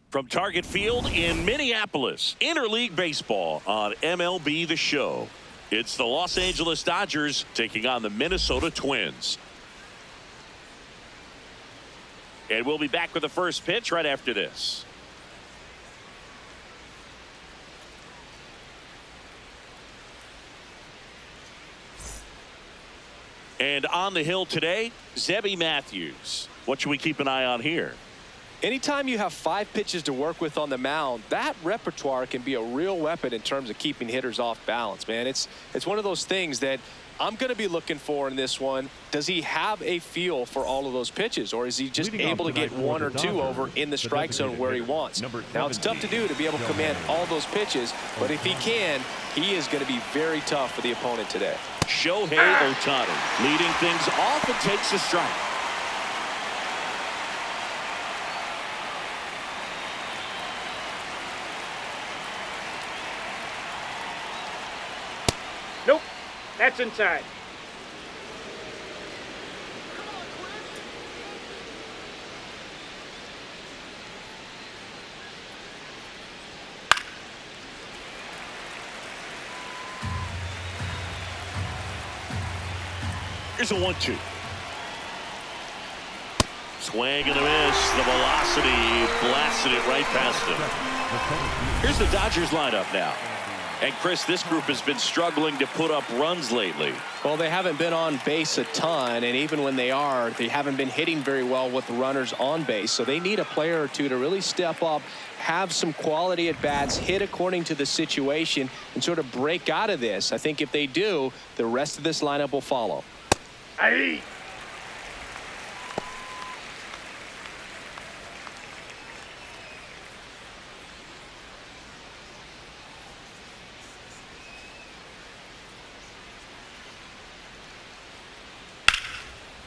From Target Field in Minneapolis, interleague baseball on MLB The Show. It's the Los Angeles Dodgers taking on the Minnesota Twins. And we'll be back with the first pitch right after this. And on the hill today, Zebby Matthews. What should we keep an eye on here? Anytime you have 5 pitches to work with on the mound, that repertoire can be a real weapon in terms of keeping hitters off balance, man. It's one of those things that I'm going to be looking for in this one. Does he have a feel for all of those pitches, or is he just able to get 1 or 2 over in the strike zone where he wants? Now, it's tough to do to be able to command all those pitches, but if he can, he is going to be very tough for the opponent today. Shohei Ohtani leading things off and takes a strike. Nope, that's inside. Here's a 1-2. Swing and a miss. The velocity blasted it right past him. Here's the Dodgers lineup now. And Chris, this group has been struggling to put up runs lately. Well, they haven't been on base a ton, and even when they are, they haven't been hitting very well with the runners on base. So they need a player or two to really step up, have some quality at bats, hit according to the situation, and sort of break out of this. I think if they do, the rest of this lineup will follow. Aye.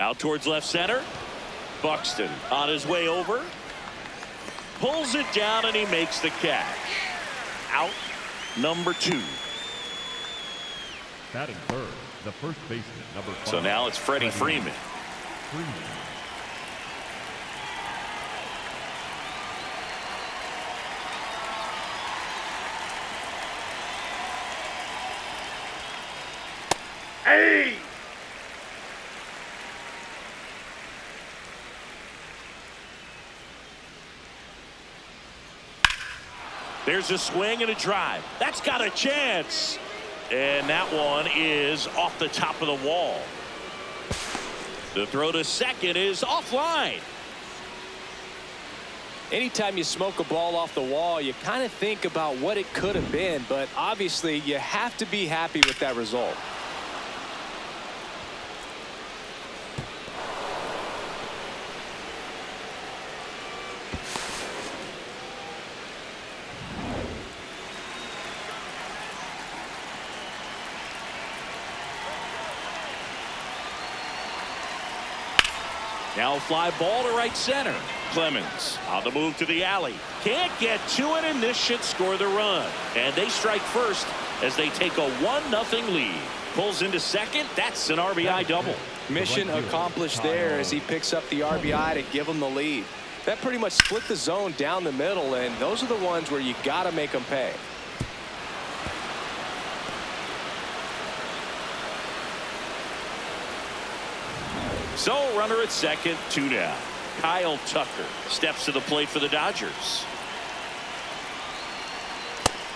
Out towards left center. Buxton on his way over. Pulls it down and he makes the catch. Out number 2. Batting third, the first baseman, number 5. So now it's Freddie Freeman. Hey! There's a swing and a drive. That's got a chance. And that one is off the top of the wall. The throw to second is offline. Anytime you smoke a ball off the wall, you kind of think about what it could have been, but obviously you have to be happy with that result. Now fly ball to right center. Clemens on the move to the alley. Can't get to it, and this should score the run. And they strike first as they take a 1-0 lead. Pulls into second. That's an RBI double. Mission accomplished there as he picks up the RBI to give him the lead. That pretty much split the zone down the middle, and those are the ones where you got to make them pay. So runner at second, 2 down. Kyle Tucker steps to the plate for the Dodgers.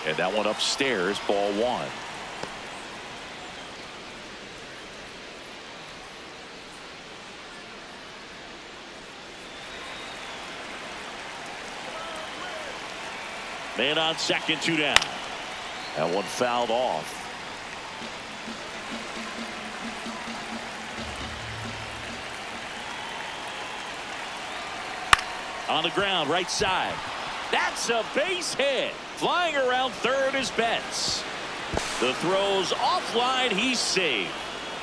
And that one upstairs, ball 1. Man on second, 2 down. That one fouled off. On the ground, right side. That's a base hit. Flying around third is Betts. The throw's offline. He's safe.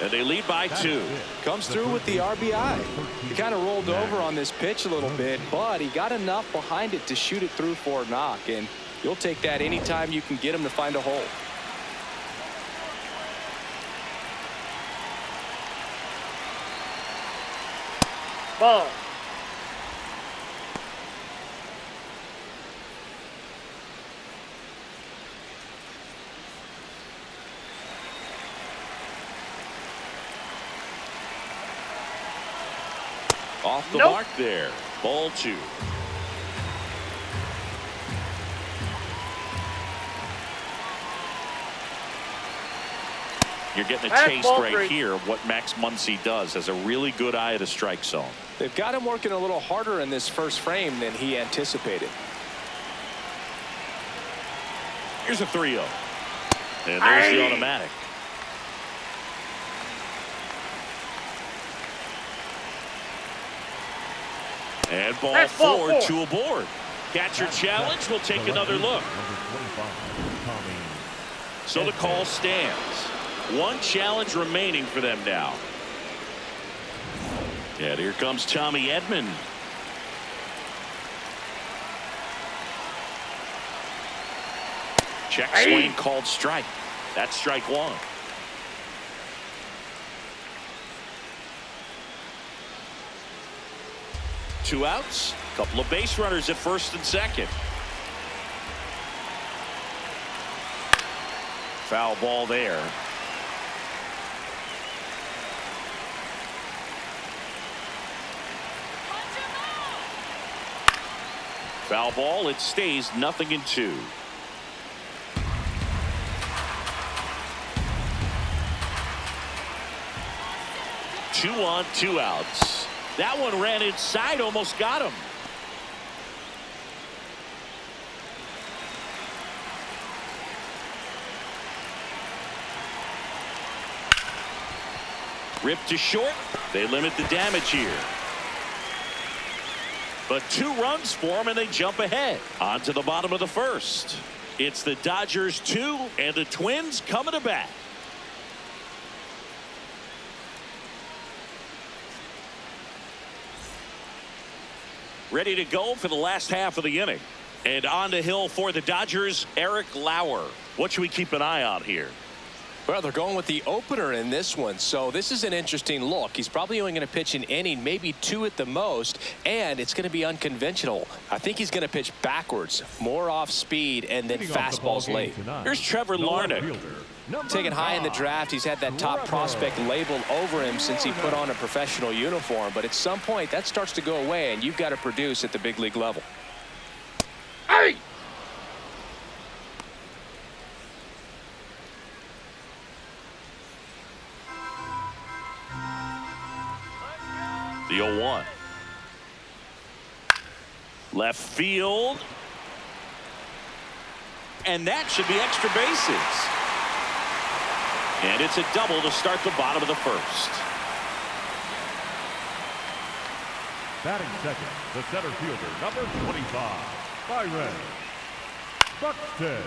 And they lead by 2. Comes through with the RBI. He kind of rolled over on this pitch a little bit, but he got enough behind it to shoot it through for a knock. And you'll take that anytime you can get him to find a hole. Off the Nope. mark there. Ball 2. You're getting a That's taste ball right 3. here of what Max Muncy does. Has a really good eye at a strike zone. They've got him working a little harder in this first frame than he anticipated. Here's a 3-0. And there's the automatic. And ball That's ball 4, four. 2 aboard. Catcher challenge. We'll take another look. So the call stands. One challenge remaining for them now. And here comes Tommy Edman. Check swing called strike. That's strike 1. Two outs. Couple of base runners at first and second. Foul ball there. Foul ball. It stays 0-2. Two on, 2 outs. That one ran inside, almost got him. Ripped to short. They limit the damage here. But 2 runs for them, and they jump ahead. On to the bottom of the first. It's the Dodgers 2, and the Twins coming to bat. Ready to go for the last half of the inning. And on the hill for the Dodgers, Eric Lauer. What should we keep an eye on here? Well, they're going with the opener in this one, so this is an interesting look. He's probably only going to pitch an inning, maybe 2 at the most, and it's going to be unconventional. I think he's going to pitch backwards, more off speed, and then fastballs late. Here's Trevor Larnach. Taken high in the draft, he's had that top prospect labeled over him since he put on a professional uniform, but at some point that starts to go away, and you've got to produce at the big league level. Hey! The 0-1. Left field. And that should be extra bases. And it's a double to start the bottom of the first. Batting second, the center fielder, number 25, Byron Buxton.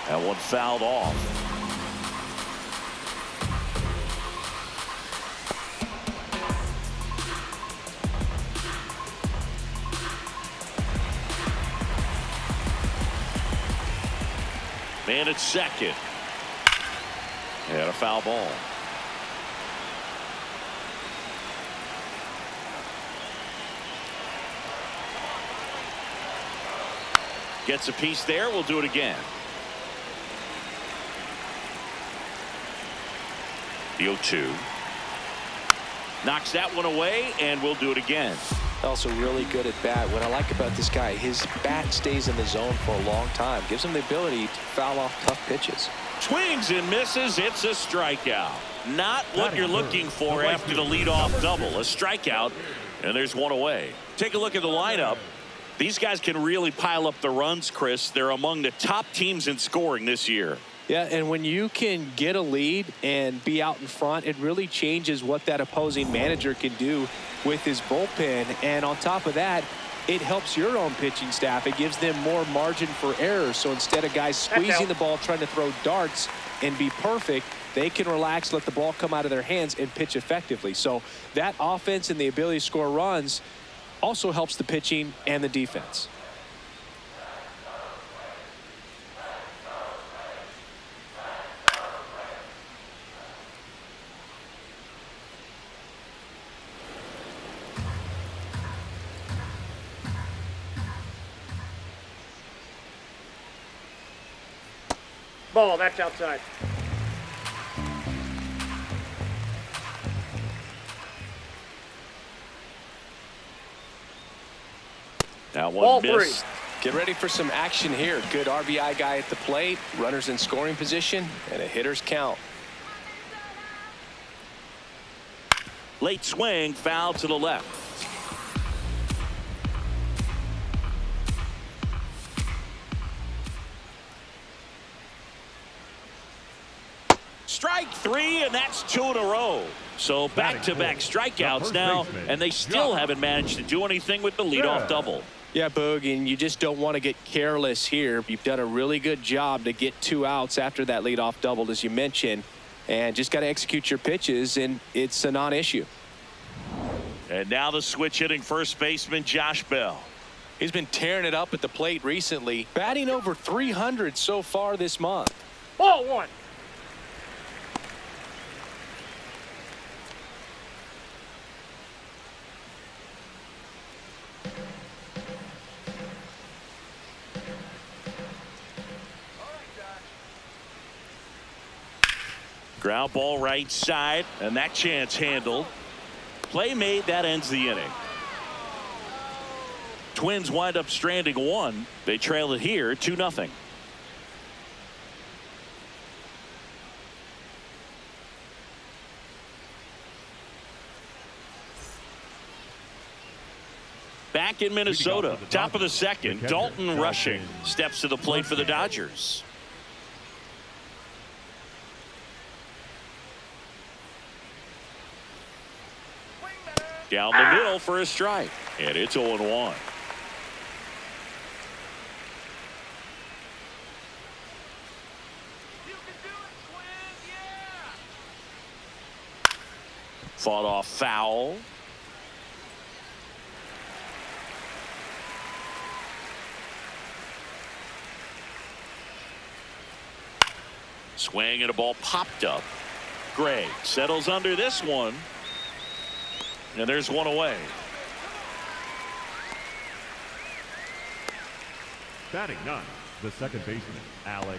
That one fouled off. Man at second. And a foul ball. Gets a piece there. We'll do it again. The 0-2. Knocks that one away, and we'll do it again. Also really good at bat. What I like about this guy, his bat stays in the zone for a long time. Gives him the ability to foul off tough pitches. Swings and misses. It's a strikeout. Not what you're looking for after the leadoff double. A strikeout, and there's one away. Take a look at the lineup. These guys can really pile up the runs, Chris. They're among the top teams in scoring this year. Yeah, and when you can get a lead and be out in front, it really changes what that opposing manager can do with his bullpen. And on top of that, it helps your own pitching staff. It gives them more margin for error. So instead of guys squeezing the ball, trying to throw darts and be perfect, they can relax, let the ball come out of their hands, and pitch effectively. So that offense and the ability to score runs also helps the pitching and the defense. Ball, that's outside. That Ball one missed. 3. Get ready for some action here. Good RBI guy at the plate, runners in scoring position, and a hitter's count. Late swing, foul to the left. Strike 3, and that's 2 in a row. So back-to-back strikeouts now, and they still haven't managed to do anything with the leadoff double. Yeah, Boog, and you just don't want to get careless here. You've done a really good job to get 2 outs after that leadoff double, as you mentioned, and just got to execute your pitches, and it's a non-issue. And now the switch hitting first baseman Josh Bell. He's been tearing it up at the plate recently, batting over 300 so far this month. Ball 1. Ground ball right side, and that chance handled. Play made, that ends the inning. Twins wind up stranding 1. They trail it here 2-0. Back in Minnesota, top of the second, Dalton Rushing steps to the plate for the Dodgers. Down the middle for a strike, and it's 0-1. Fought off foul. Swing and a ball popped up. Gray settles under this one. And there's one away. Batting 9, the second baseman, Alex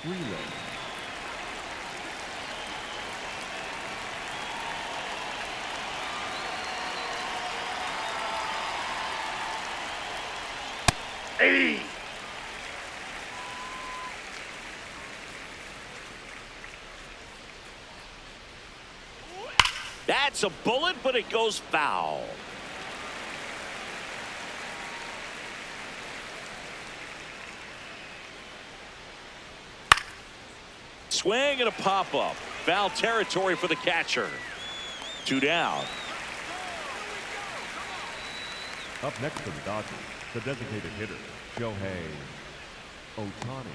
Relay. Hey! That's a bullet, but it goes foul. Swing and a pop-up. Foul territory for the catcher. 2 down. Up next for the Dodgers, the designated hitter, Shohei Ohtani.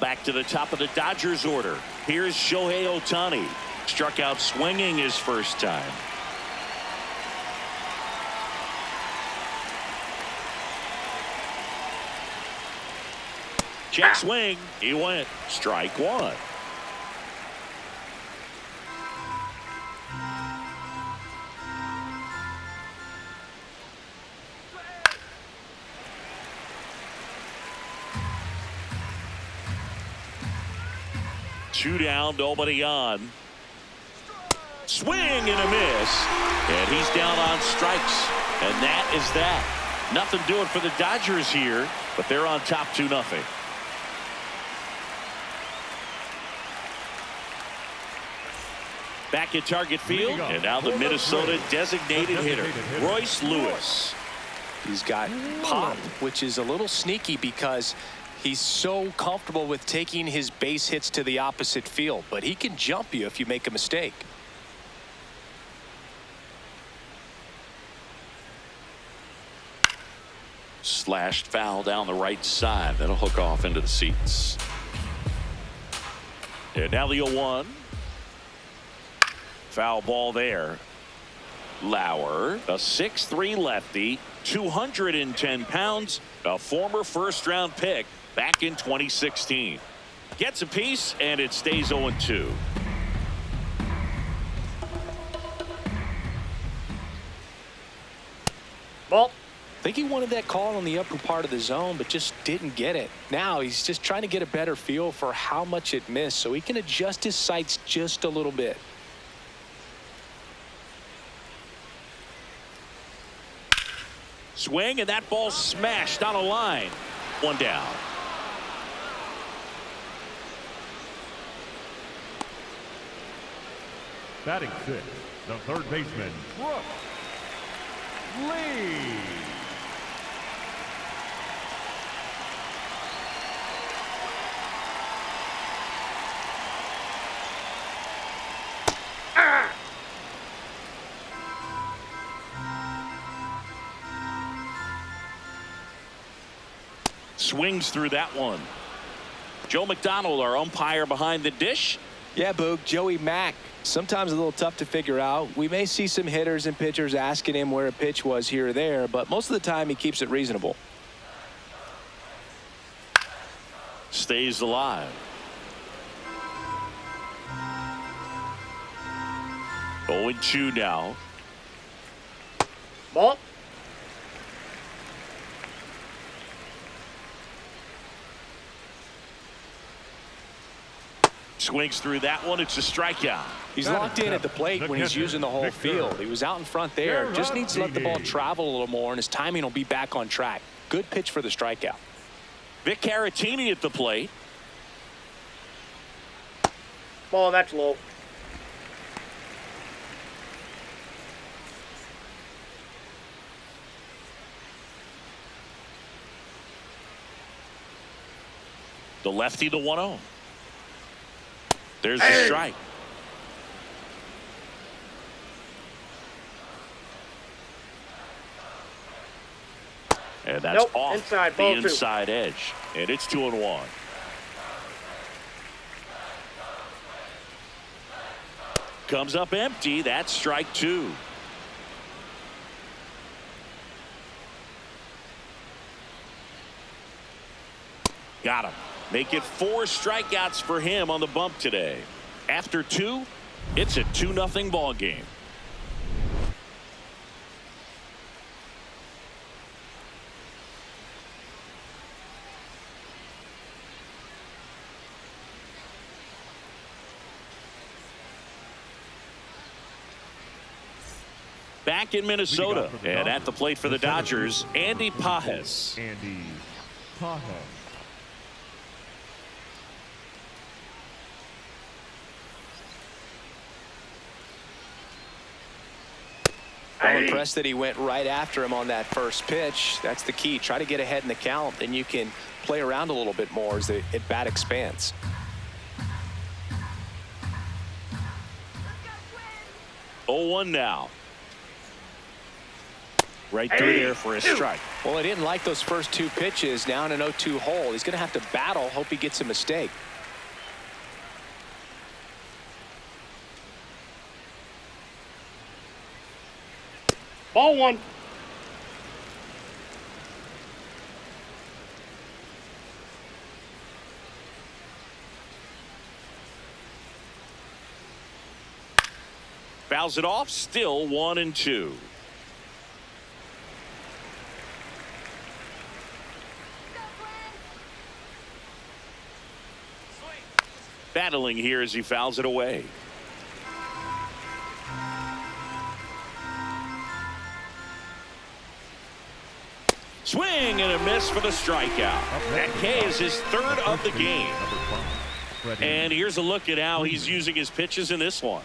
Back to the top of the Dodgers order. Here's Shohei Ohtani. Struck out swinging his first time. Check swing. He went. Strike 1. Two down, nobody on. Swing and a miss, and he's down on strikes, and that is that. Nothing doing for the Dodgers here, but they're on top 2-0. Back at target field, and now the Minnesota designated hitter, Royce Lewis. He's got pop, which is a little sneaky because he's so comfortable with taking his base hits to the opposite field, but he can jump you if you make a mistake. Slashed foul down the right side. That'll hook off into the seats. And now the 0-1. Foul ball there. Lauer, a 6'3" lefty, 210 pounds, a former first-round pick back in 2016. Gets a piece, and it stays 0-2. Ball. think he wanted that call on the upper part of the zone, but just didn't get it. Now he's just trying to get a better feel for how much it missed so he can adjust his sights just a little bit. Swing, and that ball smashed on a line. One down. Batting sixth, the third baseman, Brooks Lee. Swings through that one. Joe McDonald, our umpire behind the dish. Yeah, Boog, Joey Mack. Sometimes a little tough to figure out. We may see some hitters and pitchers asking him where a pitch was here or there, but most of the time he keeps it reasonable. Stays alive. 0-2 now. Ball. Swings through that one. It's a strikeout. He's locked in at the plate when he's using the whole field. He was out in front there. Just needs to let the ball travel a little more, and his timing will be back on track. Good pitch for the strikeout. Vic Caratini at the plate. Ball, that's low. The lefty, the 1-0. There's the strike. And that's off inside, the ball inside edge. And it's 2-1. Comes up empty. That's strike two. Got him. Make it 4 strikeouts for him on the bump today. After 2, it's a 2-0 ball game. Back in Minnesota and at the plate for the Dodgers, Andy Pages. Andy Pages. I'm impressed that he went right after him on that first pitch. That's the key. Try to get ahead in the count, then you can play around a little bit more as the at-bat expands. Oh, 1 now. Right through there for a strike. Well, he didn't like those first 2 pitches. Now in an 0-2 hole. He's going to have to battle. Hope he gets a mistake. Ball 1. Fouls it off. Still 1-2. Battling here as he fouls it away. Swing and a miss for the strikeout. That K is his 3rd of the game. And here's a look at how he's using his pitches in this one.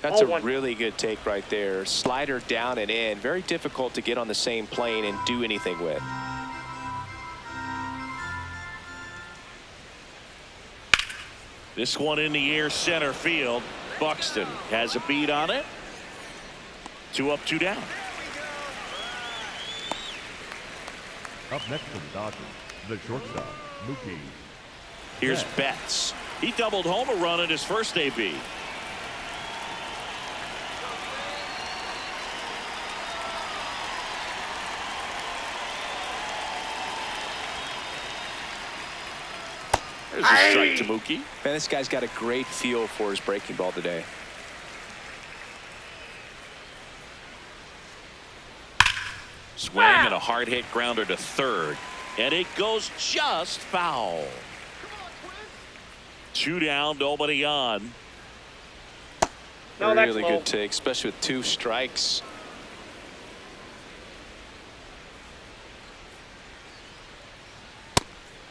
That's a really good take right there. Slider down and in. Very difficult to get on the same plane and do anything with. This one in the air center field. Buxton has a beat on it. 2 up, 2 down. Up next for the Dodgers, the shortstop, Mookie. Here's Betts. He doubled home a run in his first AB. There's a strike to Mookie. Man, this guy's got a great feel for his breaking ball today. Swing and a hard hit grounder to third. And it goes just foul. 2 down, nobody on. No, that's really low. good take, especially with 2 strikes.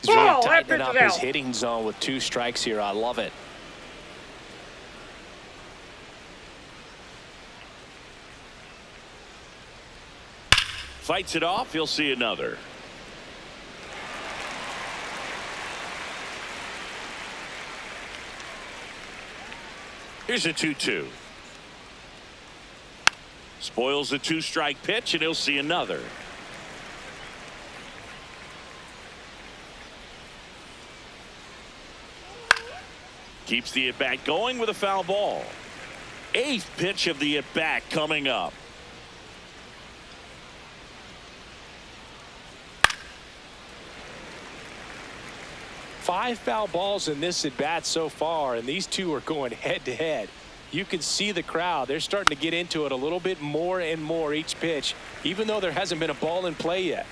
He's really Oh, that tightening pitch up is his out. hitting zone with 2 strikes here. I love it. Fights it off. He'll see another. Here's a 2-2. Spoils the 2-strike pitch, and he'll see another. Keeps the at-bat going with a foul ball. 8th pitch of the at-bat coming up. Five foul balls in this at-bat so far, and these two are going head-to-head. You can see the crowd. They're starting to get into it a little bit more and more each pitch, even though there hasn't been a ball in play yet.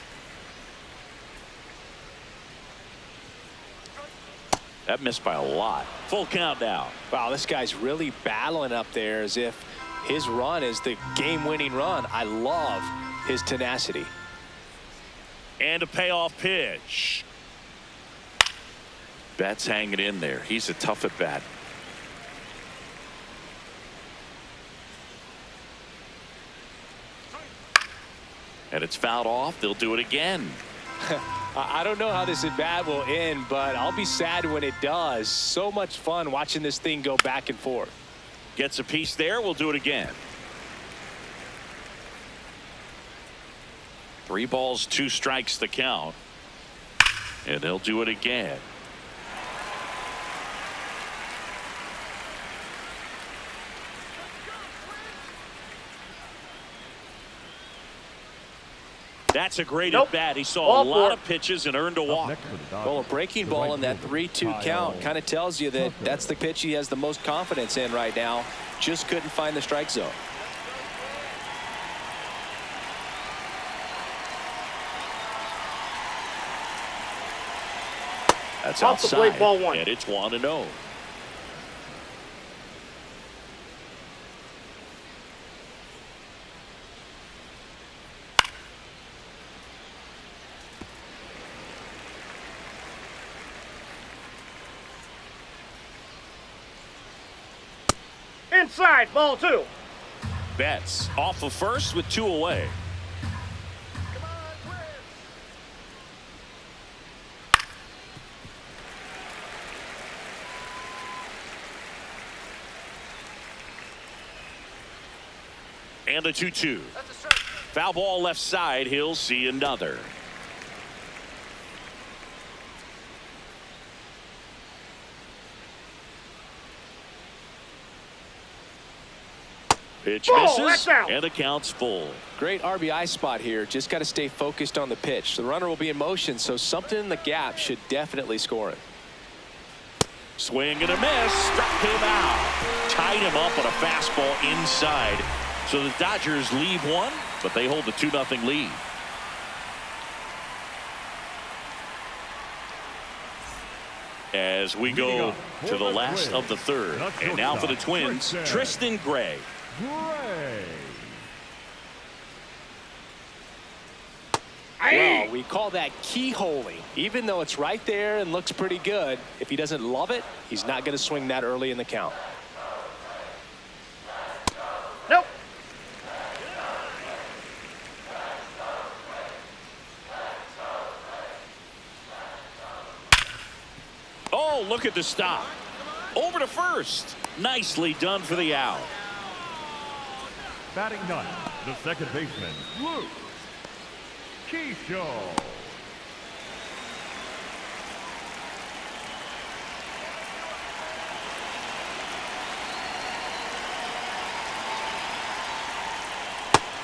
That missed by a lot. Full count now. Wow, this guy's really battling up there as if his run is the game-winning run. I love his tenacity. And a payoff pitch. Bat's hanging in there. He's a tough at bat. And it's fouled off. They'll do it again. I don't know how this at bat will end, but I'll be sad when it does. So much fun watching this thing go back and forth. Gets a piece there. We'll do it again. 3 balls, 2 strikes the count. And they'll do it again. That's a great at bat. He saw a lot of pitches and earned a walk. Well, a breaking ball in that 3-2 count kind of tells you that that's the pitch he has the most confidence in right now. Just couldn't find the strike zone. That's Off the outside. plate, ball 1. And it's 1-0. Inside, ball 2. Betts off of first with 2 away. And the 2-2. Foul ball left side. He'll see another. Pitch misses, and the count's full. Great RBI spot here. Just got to stay focused on the pitch. The runner will be in motion, so something in the gap should definitely score it. Swing and a miss. Struck him out. Tied him up on a fastball inside. So the Dodgers lead 1, but they hold the 2-0 lead. As we go to the last of the third. And now for the Twins, Tristan Gray. Well, we call that keyholing. Even though it's right there and looks pretty good, if he doesn't love it, he's not going to swing that early in the count. Nope. Oh, look at the stop. Over to first. Nicely done for the out. Batting ninth, the second baseman, Luke Keyshaw.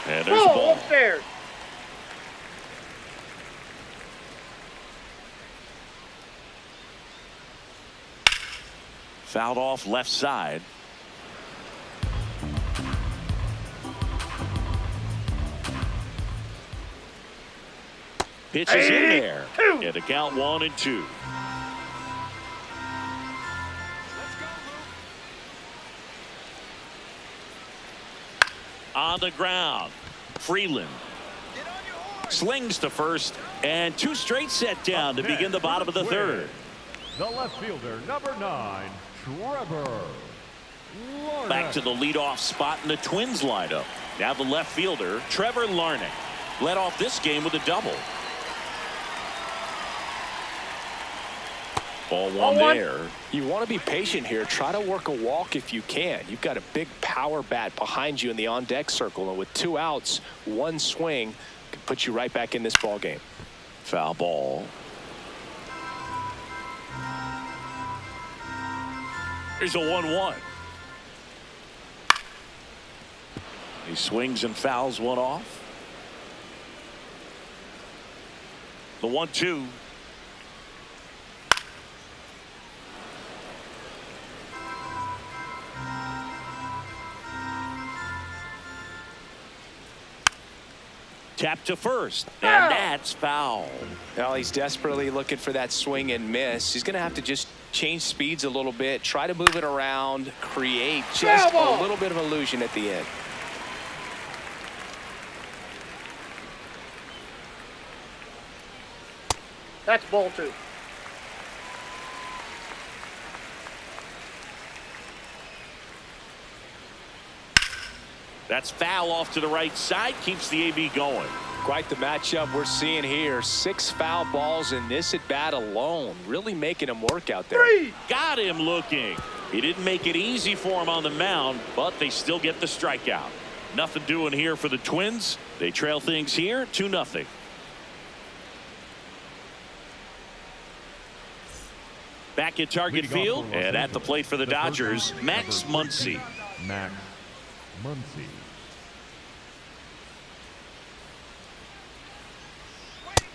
And there's a ball. Upstairs. Fouled off left side. Pitch is in there. And the count 1-2. On the ground, Freeland slings to first, and 2 straight set down to begin the bottom of the third. The left fielder, number 9, Trevor. Back to the leadoff spot in the Twins lineup. Now the left fielder, Trevor Larnach, led off this game with a double. Ball one there. You want to be patient here. Try to work a walk if you can. You've got a big power bat behind you in the on-deck circle, and with 2 outs, 1 swing can put you right back in this ball game. Foul ball. Here's a 1-1. He swings and fouls one off. The 1-2. Tap to first, and that's foul. Well, he's desperately looking for that swing and miss. He's going to have to just change speeds a little bit, try to move it around, create just a little bit of illusion at the end. That's ball 2. That's foul off to the right side, keeps the AB going. Quite the matchup we're seeing here. 6 foul balls in this at bat alone, really making him work out there. 3. Got him looking. He didn't make it easy for him on the mound, but they still get the strikeout. Nothing doing here for the Twins. They trail things here 2-0. Back at Target Field and at the plate for the Dodgers, Max Muncy. Max Muncy.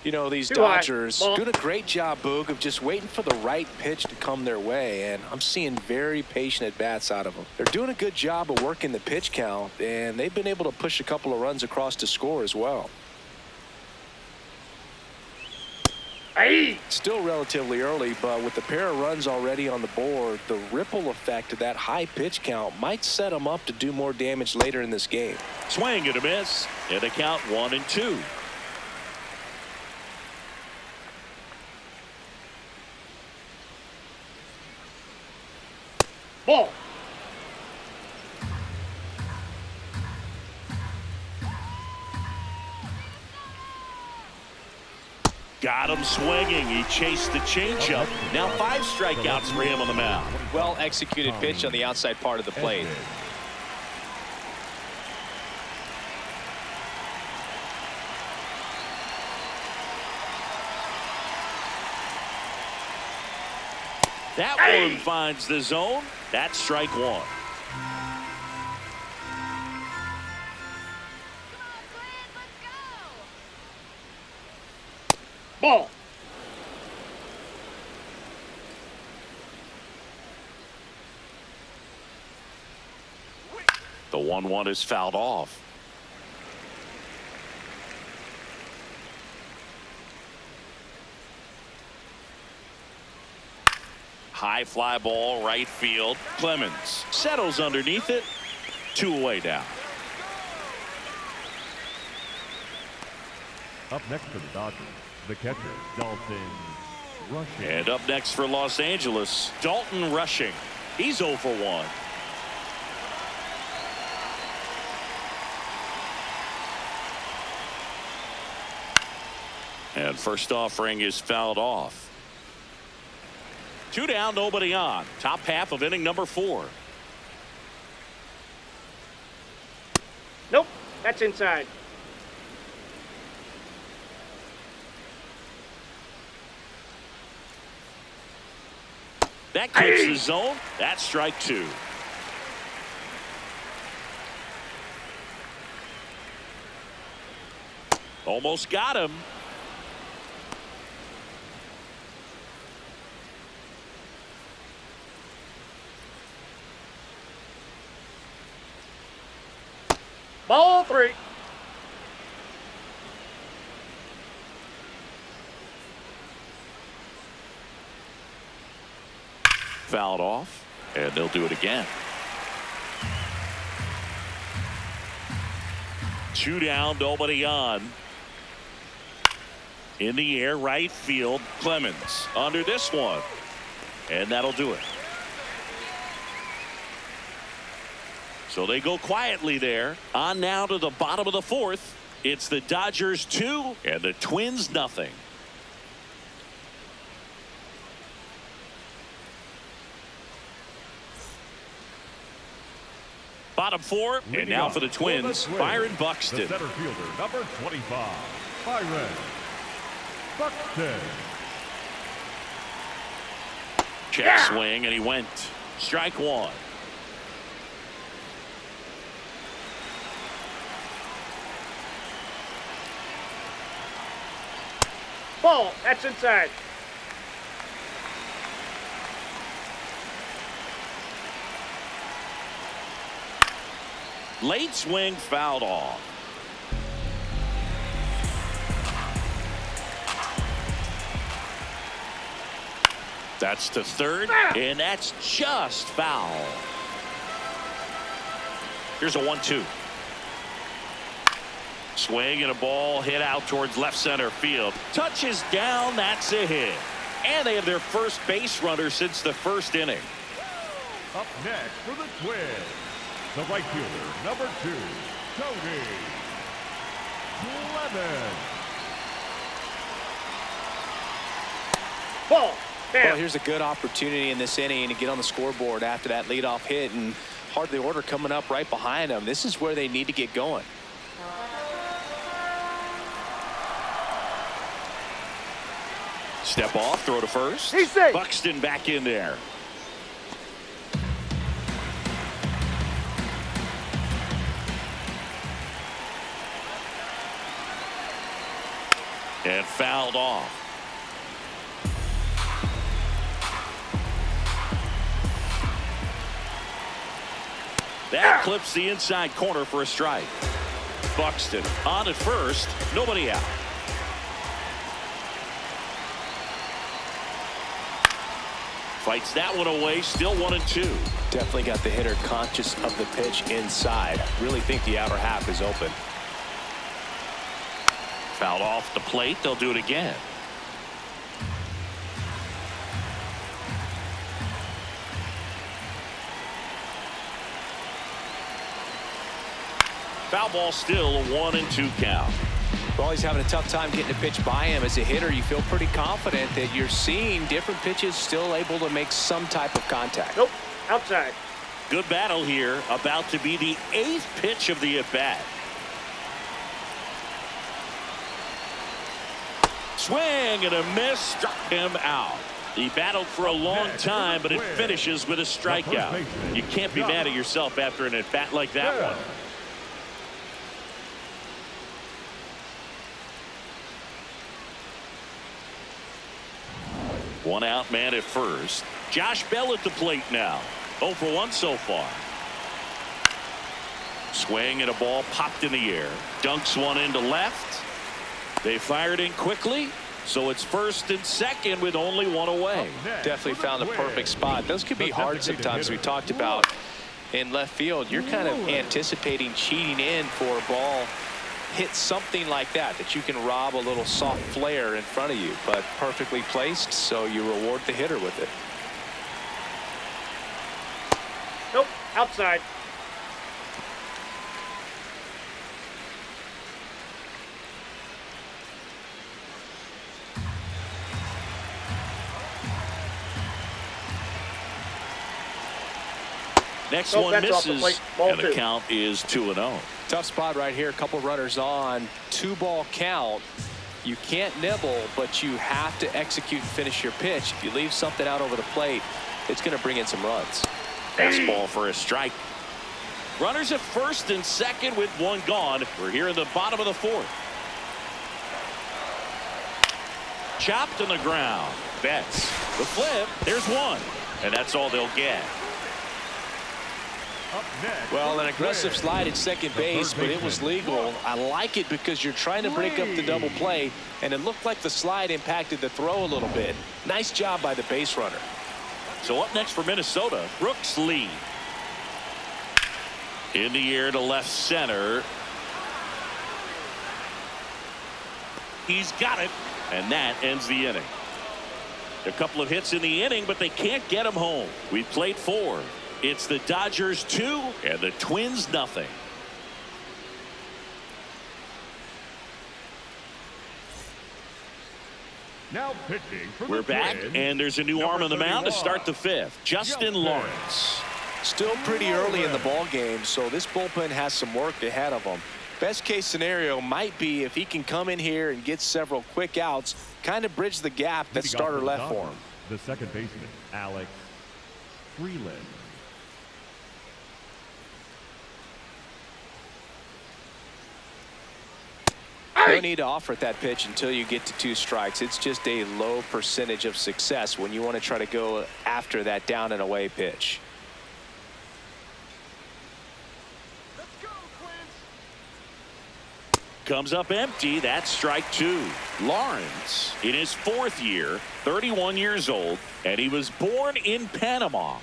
You know, these Dodgers doing a great job, Boog, of just waiting for the right pitch to come their way, and I'm seeing very patient at-bats out of them. They're doing a good job of working the pitch count, and they've been able to push a couple of runs across to score as well. Still relatively early, but with the pair of runs already on the board, the ripple effect of that high pitch count might set them up to do more damage later in this game. Swing and a miss, and a count 1-2. Ball. Got him swinging. He chased the changeup. Now 5 strikeouts for him on the mound. Well executed pitch on the outside part of the plate. That one finds the zone. That's strike 1. Ball. The 1-1 is fouled off. High fly ball, right field. Clemens settles underneath it. 2 away now. Up next for the Dodgers, the catcher, Dalton Rushing. And up next for Los Angeles, Dalton Rushing. He's 0 for 1. And first offering is fouled off. 2 down, nobody on. Top half of inning number 4. Nope. That's inside. That keeps the zone. That's strike 2. Almost got him. Ball 3. Fouled off, and they'll do it again. 2 down, nobody on. In the air, right field, Clemens under this one, and that'll do it. So they go quietly there. On now to the bottom of the 4th. It's the Dodgers 2 and the Twins nothing. Bottom 4, and now for the Twins, Byron Buxton. The center fielder, number 25, Byron Buxton. Check swing, and he went. Strike 1. Ball. That's inside. Late swing, fouled off. That's to third, and that's just foul. Here's a 1-2. Swing and a ball hit out towards left center field. Touches down, that's a hit. And they have their first base runner since the 1st inning. Up next for the Twins, the right fielder, number 2, Tony Clemens. Ball. Well, here's a good opportunity in this inning to get on the scoreboard after that leadoff hit, and hardly order coming up right behind them. This is where they need to get going. Step off, throw to first. He's safe. Buxton back in there. And fouled off. That clips the inside corner for a strike. Buxton on at first, nobody out. Fights that one away, still 1-2. Definitely got the hitter conscious of the pitch inside. Really think the outer half is open. Fouled off the plate, they'll do it again. Foul ball, still a 1-2 count. Well, he's having a tough time getting a pitch by him. As a hitter, you feel pretty confident that you're seeing different pitches still able to make some type of contact. Nope. Outside. Good battle here, about to be the 8th pitch of the at-bat. Swing and a miss, struck him out. He battled for a long time, but it finishes with a strikeout. You can't be mad at yourself after an at-bat like that one. One out, man at first. Josh Bell at the plate now. 0 for 1 so far. Swing and a ball popped in the air. Dunks one into left. They fired in quickly, so it's 1st and 2nd with only 1 away. Definitely found the perfect spot. Those could be hard sometimes. We talked about in left field. You're kind of anticipating cheating in for a ball. Hit something like that you can rob a little soft flare in front of you, but perfectly placed, so you reward the hitter with it. Nope. Outside. Next Nope, one that's off the misses, plate. Ball and the 2. count is 2-0. Tough spot right here. A couple runners on. 2-ball count. You can't nibble, but you have to execute and finish your pitch. If you leave something out over the plate, it's going to bring in some runs. Fastball for a strike. Runners at 1st and 2nd with 1 gone. We're here in the bottom of the 4th. Chopped on the ground. Betts. The flip. There's 1. And that's all they'll get. Up next. Well, an aggressive slide at second base, but it was legal. I like it because you're trying to break up the double play, and it looked like the slide impacted the throw a little bit. Nice job by the base runner. So up next for Minnesota, Brooks Lee. In the air to left center. He's got it, and that ends the inning. A couple of hits in the inning, but they can't get him home. We've played 4. It's the Dodgers 2 and the Twins nothing. Now pitching for We're the back, Twins, and there's a new arm on the mound to start the 5th. Justin Lawrence. Still pretty early in the ball game, so this bullpen has some work ahead of them. Best case scenario might be if he can come in here and get several quick outs, kind of bridge the gap that Leading off starter the left for Dodgers, him. The second baseman, Alex Freeland. No need to offer at that pitch until you get to 2 strikes. It's just a low percentage of success when you want to try to go after that down and away pitch. Comes up empty. That's strike 2. Lawrence in his 4th year, 31 years old, and he was born in Panama.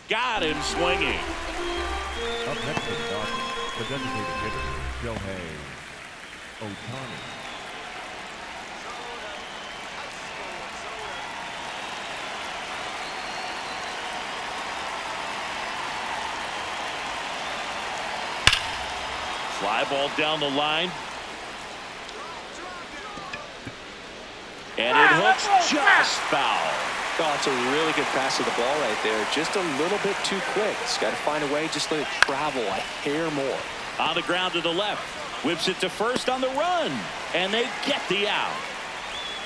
Got him swinging. Up next for the Dodgers, the designated hitter, Shohei Ohtani. Fly ball down the line. And it hooks just foul. Oh, it's a really good pass of the ball right there. Just a little bit too quick. He's got to find a way, just let it travel a hair more. On the ground to the left. Whips it to first on the run. And they get the out.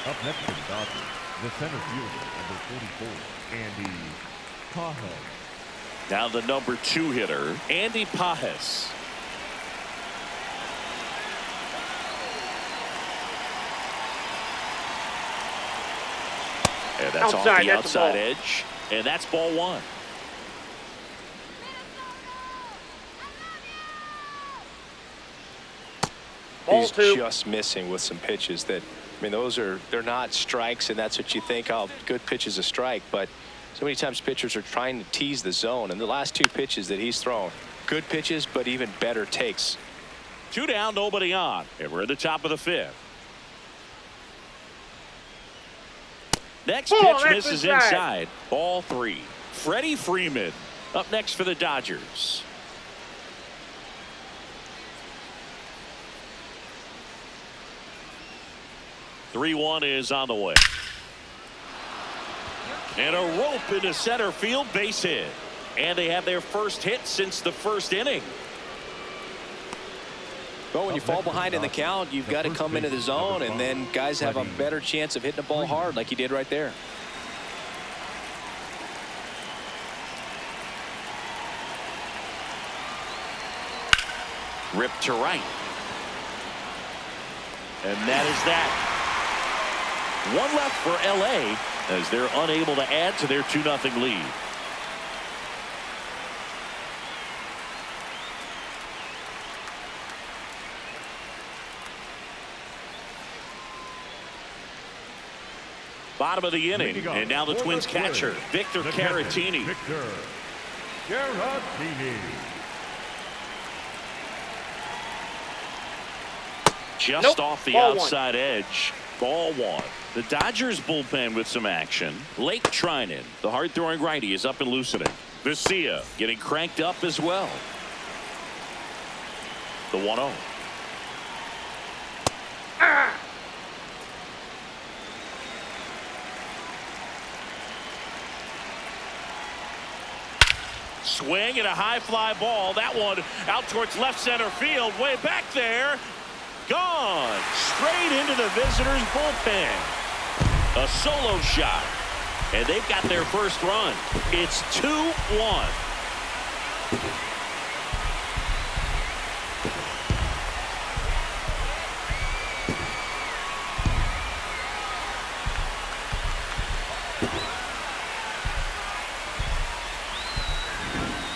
Up next for the Dodgers, the center fielder, number 44, Andy Pajes. Now the number 2 hitter, Andy Pajes. And that's off the outside edge. And that's ball 1. Ball 2. He's just missing with some pitches that, I mean, they're not strikes, and that's what you think, oh, good pitch is a strike. But so many times pitchers are trying to tease the zone. And the last 2 pitches that he's thrown, good pitches, but even better takes. 2 down, nobody on. And we're at the top of the 5th. Next pitch misses inside. Ball 3. Freddie Freeman up next for the Dodgers. (3-1) is on the way. And a rope into center field, base hit. And they have their first hit since the 1st inning. Well, when you fall behind in the count, you've got to come into the zone, and then guys have a better chance of hitting the ball hard like he did right there. Ripped to right. And that is that. 1 left for LA as they're unable to add to their 2-0 lead. Bottom of the inning, and now the Twins catcher, Victor Caratini. Victor Caratini. Just off the outside edge. Ball 1. The Dodgers bullpen with some action. Lake Trinan, the hard-throwing righty, is up and loosening. Vesia getting cranked up as well. The 1-0. Swing and a high fly ball. That one out towards left center field. Way back there. Gone. Straight into the visitors' bullpen. A solo shot. And they've got their first run. It's 2-1.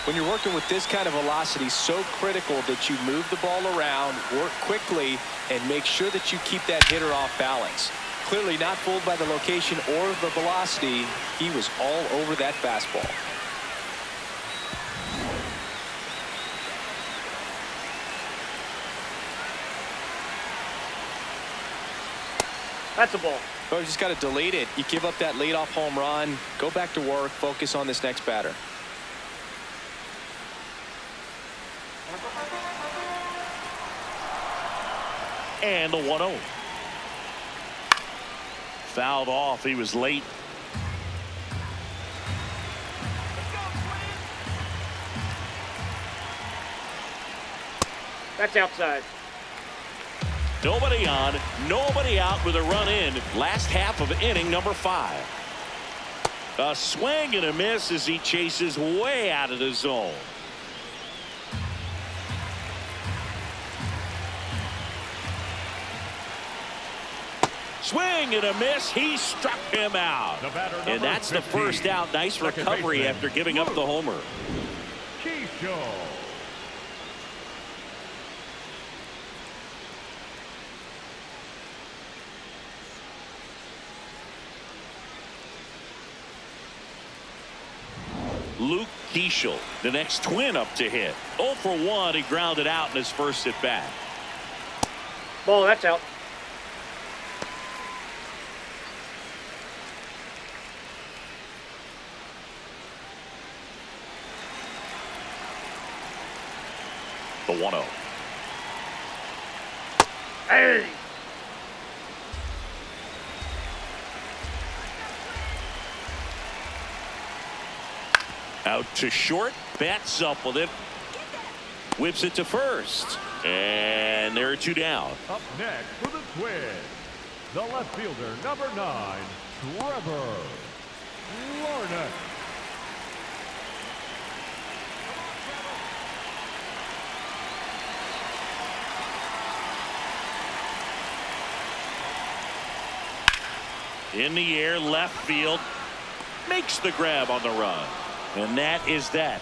When you're working with this kind of velocity, so critical that you move the ball around, work quickly, and make sure that you keep that hitter off balance. Clearly not fooled by the location or the velocity. He was all over that fastball. That's a ball. Oh, you just got to delete it. You give up that leadoff home run. Go back to work. Focus on this next batter. And the 1-0. Fouled off. He was late. That's outside. Nobody on, nobody out with a run in. Last half of inning number 5. A swing and a miss as he chases way out of the zone. Swing and a miss. He struck him out. And that's the first out. Nice recovery after giving up the homer. Luke Keishel, the next twin up to hit. 0 for 1. He grounded out in his first at bat. Ball, that's out. The 1-0. Hey! Out to short. Bats up with it. Whips it to first. And there are 2 down. Up next for the Twins, the left fielder, number 9, Trevor Lauer. In the air, left field. Makes the grab on the run. And that is that.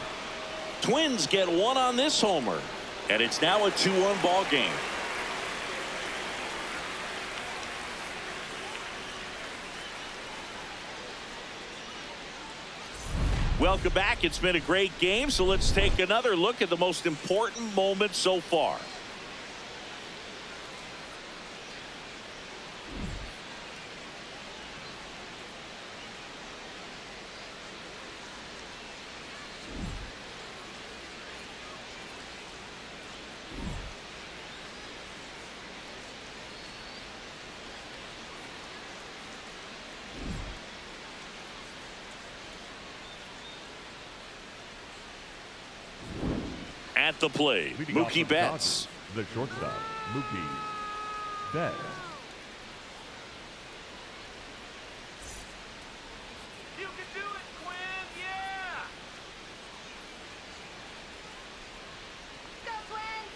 Twins get 1 on this homer. And it's now a 2-1 ball game. Welcome back. It's been a great game. So let's take another look at the most important moment so far. At the plate, Mookie Betts. The shortstop, Mookie Betts. You can do it, Quinn! Yeah! Go, Twins!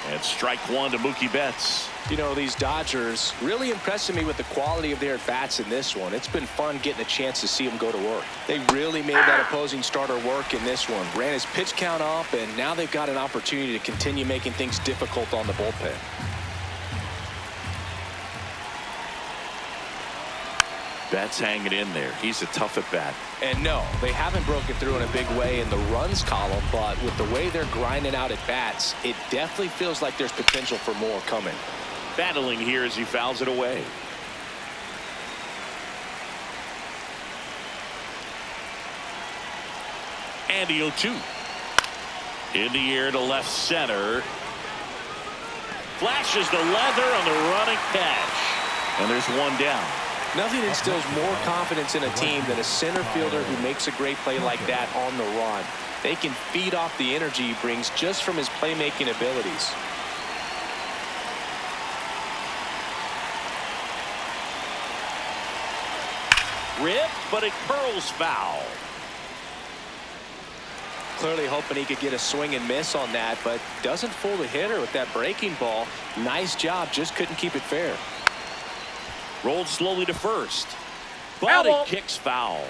And strike 1 to Mookie Betts. You know, these Dodgers really impressing me with the quality of their at-bats in this one. It's been fun getting a chance to see them go to work. They really made that opposing starter work in this one. Ran his pitch count up, and now they've got an opportunity to continue making things difficult on the bullpen. Betts hanging in there. He's a tough at bat. And no, they haven't broken through in a big way in the runs column, but with the way they're grinding out at bats, it definitely feels like there's potential for more coming. Battling here as he fouls it away. And the 0-2. In the air to left center. Flashes the leather on the running catch. And there's 1 down. Nothing instills more confidence in a team than a center fielder who makes a great play like that on the run. they can feed off the energy he brings just from his playmaking abilities. Rip, but it curls foul. Clearly hoping he could get a swing and miss on that, but doesn't fool the hitter with that breaking ball. Nice job, just couldn't keep it fair. Rolled slowly to first, but Foul. it kicks foul.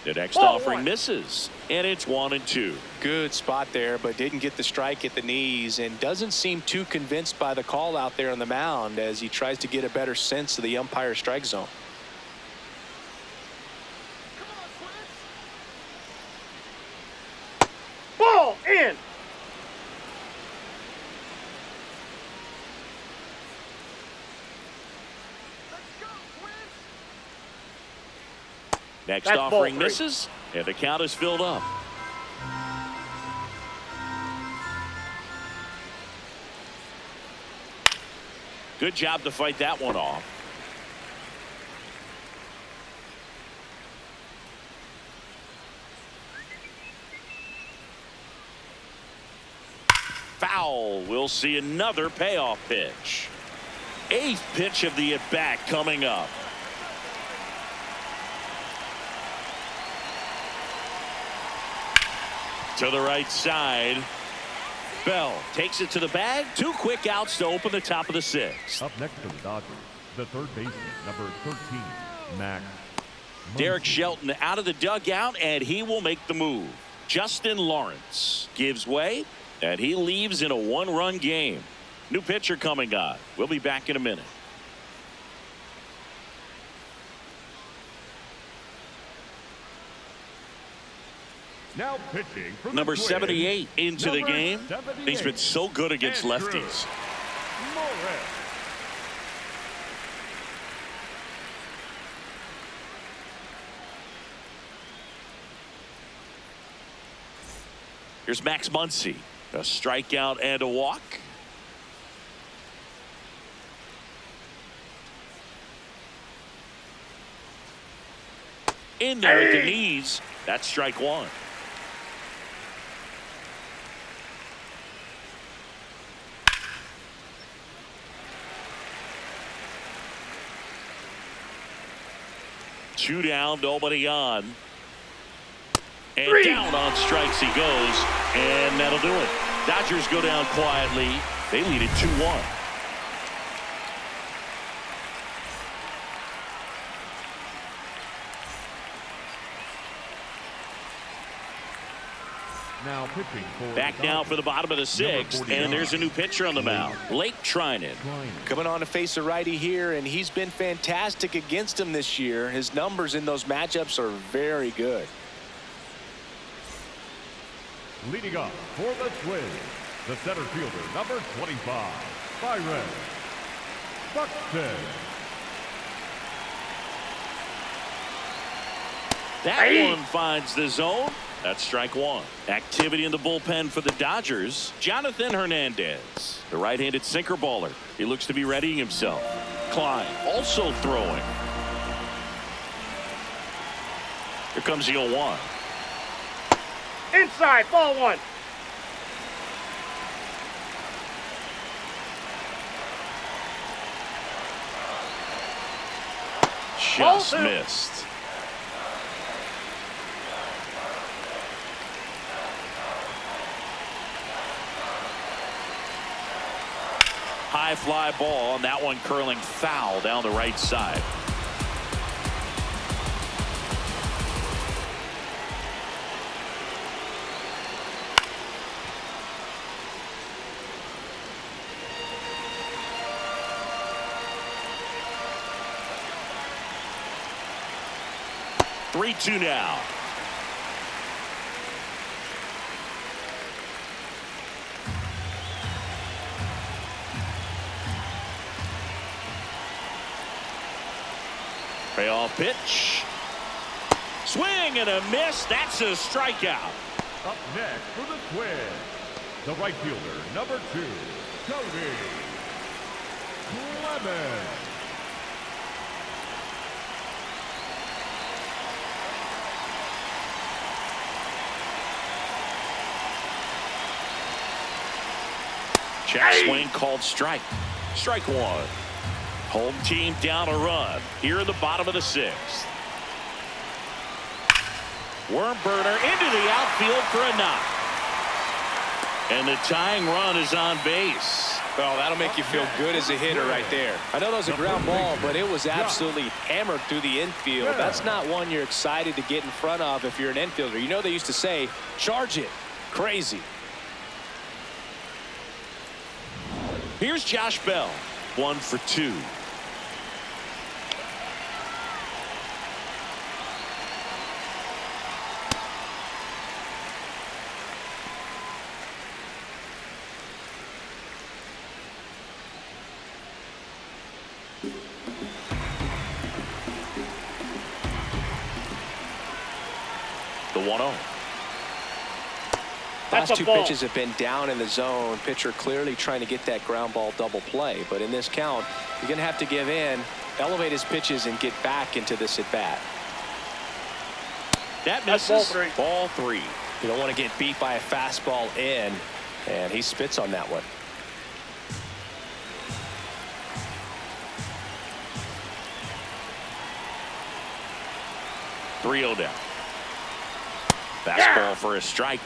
The next offering misses, and it's 1-2. Good spot there, but didn't get the strike at the knees and doesn't seem too convinced by the call out there on the mound as he tries to get a better sense of the umpire's strike zone. Ball in. Next That's offering ball 3. misses, and the count is filled up. Good job to fight that one off. Foul. We'll see another payoff pitch. 8th pitch of the at-bat coming up. To the right side. Bell takes it to the bag. 2 quick outs to open the top of the 6th. Up next for the Dodgers, the third baseman, number 13, Max. Derek Shelton out of the dugout, and he will make the move. Justin Lawrence gives way, and he leaves in a 1-run game. New pitcher coming on. We'll be back in a minute. Now pitching from Number the Twins, 78 into the number game. 78, He's been so good against Andrew lefties. Lauer. Here's Max Muncy. A strikeout and a walk. In there at the knees. That's strike 1. Two down, nobody on. And 3. down on strikes he goes, and that'll do it. Dodgers go down quietly. They lead it 2-1. Now pitching for Back the now Dodgers, for the bottom of the 6th, 49. and there's a new pitcher on the mound, Blake Trinan. Coming on to face a righty here, and he's been fantastic against him this year. His numbers in those matchups are very good. Leading up for the Twins, the center fielder, number 25, Byron Buxton. That one finds the zone. That's strike 1. Activity in the bullpen for the Dodgers. Jonathan Hernandez, the right-handed sinker baller. He looks to be readying himself. Klein also throwing. Here comes the 0-1. Inside. Ball 1. Just Ball 2. missed. High fly ball, and that one curling foul down the right side. Three-two now. Payoff pitch. Swing and a miss. That's a strikeout. Up next for the Twins, the right fielder, number 2, Cody Clemens. Check swing called strike. Strike one. Home team down a run here in the bottom of the sixth. Worm burner into the outfield for a knock. And the tying run is on base. Well, that'll make you feel good as a hitter right there. I know that was a ground ball, but it was absolutely hammered through the infield. That's not one you're excited to get in front of if you're an infielder. You know they used to say, charge it. Crazy. Here's Josh Bell, 1 for 2. The 1-0. Last two pitches have been down in the zone. Pitcher clearly trying to get that ground ball double play. But in this count, you're going to have to give in, elevate his pitches, and get back into this at bat. That misses. Ball 3. You don't want to get beat by a fastball in, and he spits on that one. Three-0 down. Fastball for a strike.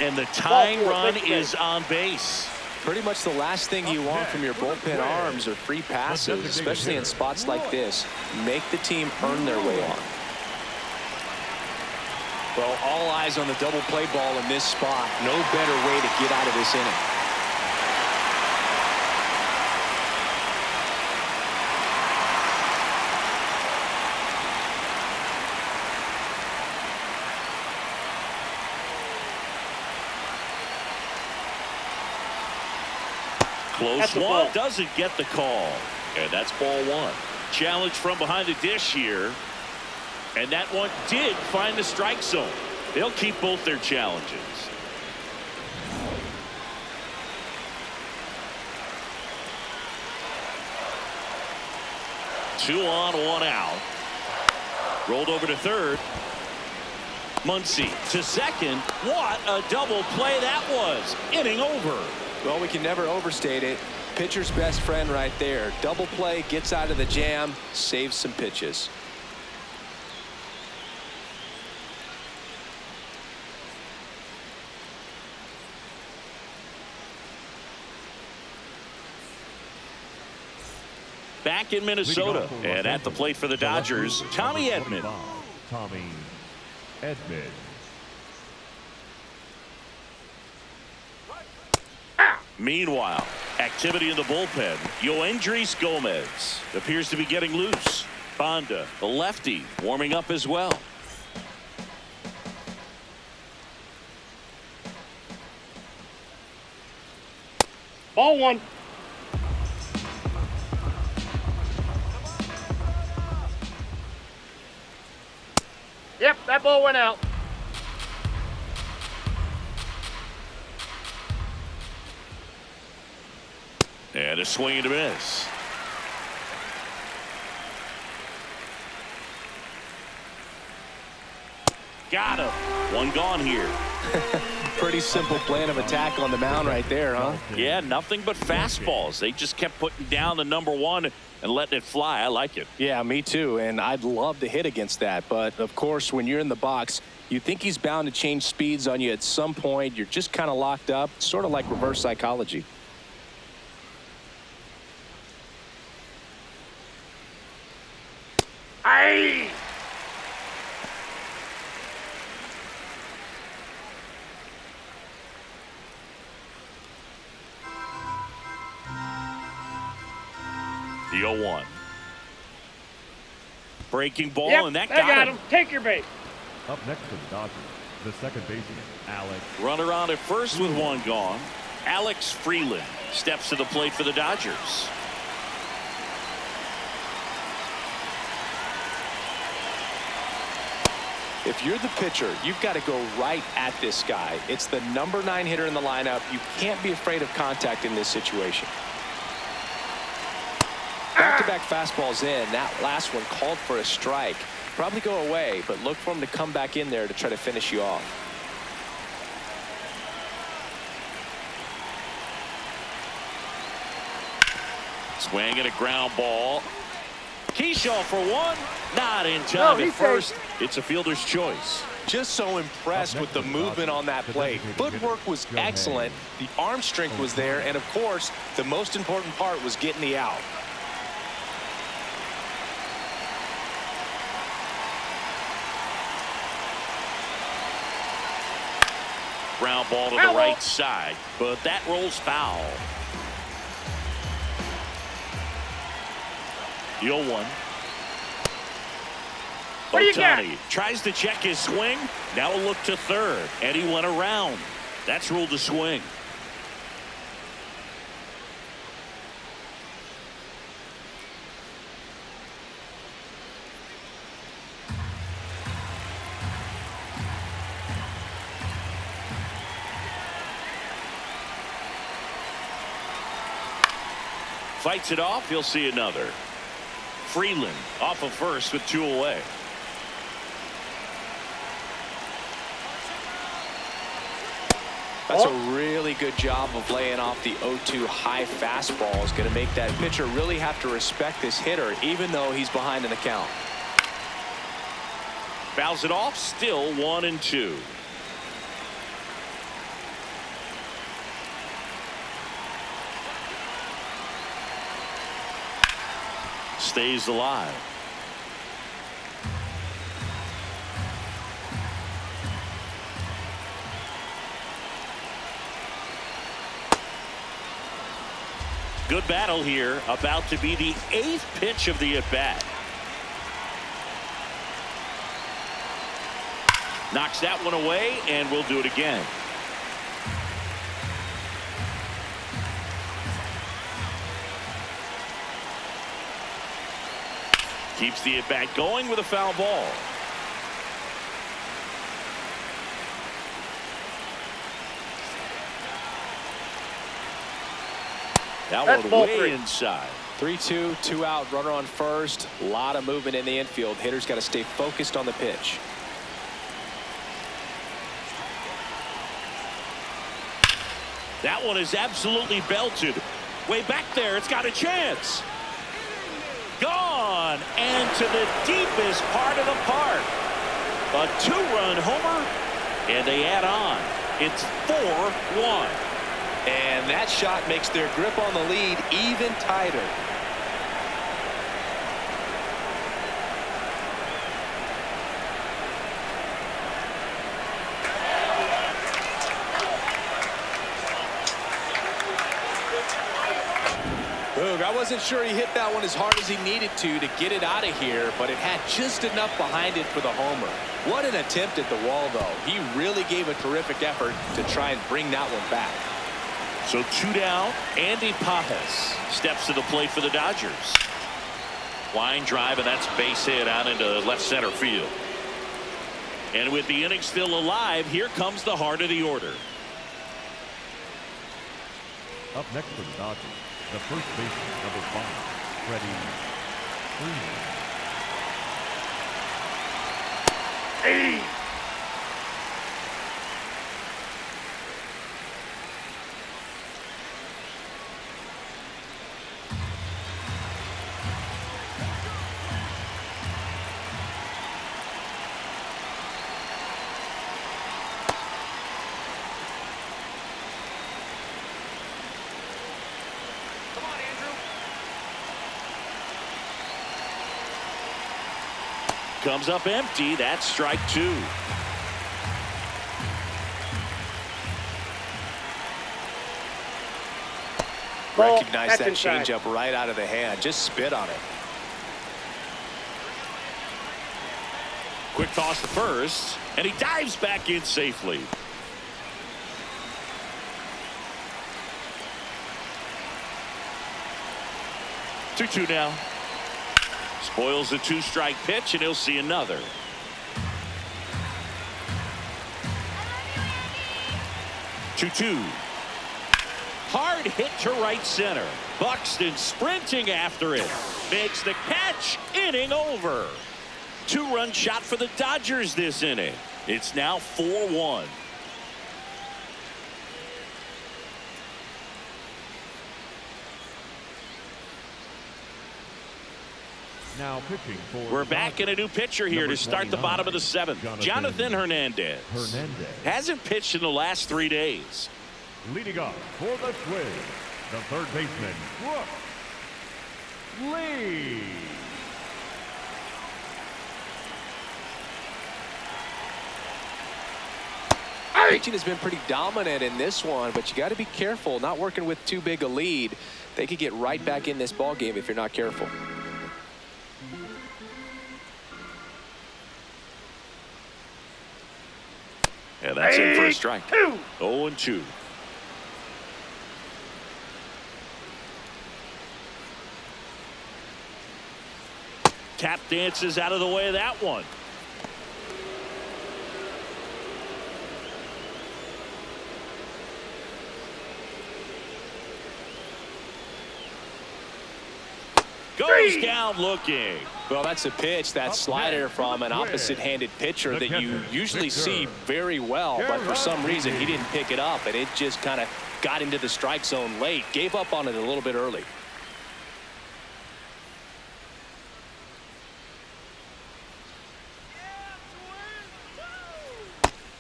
And the tying run is on base. Pretty much the last thing you want from your bullpen arms are free passes, especially in spots like this. Make the team earn their way on. Well, all eyes on the double play ball in this spot. No better way to get out of this inning. Close one, doesn't get the call. And that's ball 1. Challenge from behind the dish here. And that one did find the strike zone. They'll keep both their challenges. Two on, one out. Rolled over to third. Muncy to second. What a double play that was. Inning over. Well, we can never overstate it. Pitcher's best friend right there. Double play, gets out of the jam, saves some pitches. Back in Minnesota, and at the plate for the Dodgers, Tommy Edman. Tommy Edman. Meanwhile, activity in the bullpen. Yoendrys Gomez appears to be getting loose. Banda, the lefty, warming up as well. Ball 1. Yep, that ball went out. And a swing and a miss. Got him. One gone here. Pretty simple plan of attack on the mound right there, huh? Yeah, nothing but fastballs. They just kept putting down the number 1 and letting it fly. I like it. Yeah, me too. And I'd love to hit against that. But, of course, when you're in the box, you think he's bound to change speeds on you at some point. You're just kind of locked up, sort of like reverse psychology. Aye. The 0-1. Breaking ball, Yep, and that got him. Take your bait. Up next to the Dodgers, the second baseman, Alex. Runner on at first with one gone. Alex Freeland steps to the plate for the Dodgers. If you're the pitcher, you've got to go right at this guy. It's the number 9 hitter in the lineup. You can't be afraid of contact in this situation. Back-to-back fastballs in. That last one called for a strike. probably go away, but look for him to come back in there to try to finish you off. Swing and a ground ball. Keyshaw for one. Not in time at first. It's a fielder's choice. Just so impressed with the movement on that play. Footwork was excellent. The arm strength was there. And, of course, the most important part was getting the out. Ground ball to the right side, but that rolls foul. The 0-1. What do you got? Ohtani tries to check his swing. Now a look to third, and he went around. That's ruled a swing. Fights it off. He'll see another. Freeland off of first with 2 away. That's a really good job of laying off the 0-2 high fastball. Is going to make that pitcher really have to respect this hitter, even though he's behind in the count. Fouls it off. Still 1-2. Stays alive. Good battle here. About to be the 8th pitch of the at-bat. Knocks that one away, and we'll do it again. Keeps the at-bat going with a foul ball. That one way inside. 3-2, 2 out, runner on first. A lot of movement in the infield. Hitter's got to stay focused on the pitch. That one is absolutely belted. Way back there, it's got a chance. Gone, and to the deepest part of the park. A 2-run homer, and they add on. It's 4-1. And that shot makes their grip on the lead even tighter. Boog, I wasn't sure he hit that one as hard as he needed to get it out of here, but it had just enough behind it for the homer. What an attempt at the wall, though. He really gave a terrific effort to try and bring that one back. So 2 down. Andy Pajas steps to the plate for the Dodgers. Line drive, and that's base hit out into left center field. And with the inning still alive, here comes the heart of the order. Up next for the Dodgers, the first baseman, number 5, Freddie Freeman. Hey! Comes up empty. That's strike 2. Recognize that changeup right out of the hand. Just spit on it. Quick toss to first, and he dives back in safely. Two now. Spoils the 2-strike pitch, and he'll see another. Two. Hard hit to right center. Buxton sprinting after it. Makes the catch. Inning over. 2-run shot for the Dodgers this inning. It's now 4-1. Now pitching for We're back in a new pitcher here to start the bottom of the 7th. Jonathan Hernandez. Hasn't pitched in the last 3 days. Leading up for the Twins, the third baseman, Brooks Lee. Pitching has been pretty dominant in this one, but you got to be careful, not working with too big a lead. They could get right back in this ball game if you're not careful. And that's in for a strike. 0-2. Tap dances out of the way of that one. Goes down looking. Well, that's a pitch, that slider from an opposite-handed pitcher that you usually see very well, but for some reason he didn't pick it up, and it just kind of got into the strike zone late. Gave up on it a little bit early.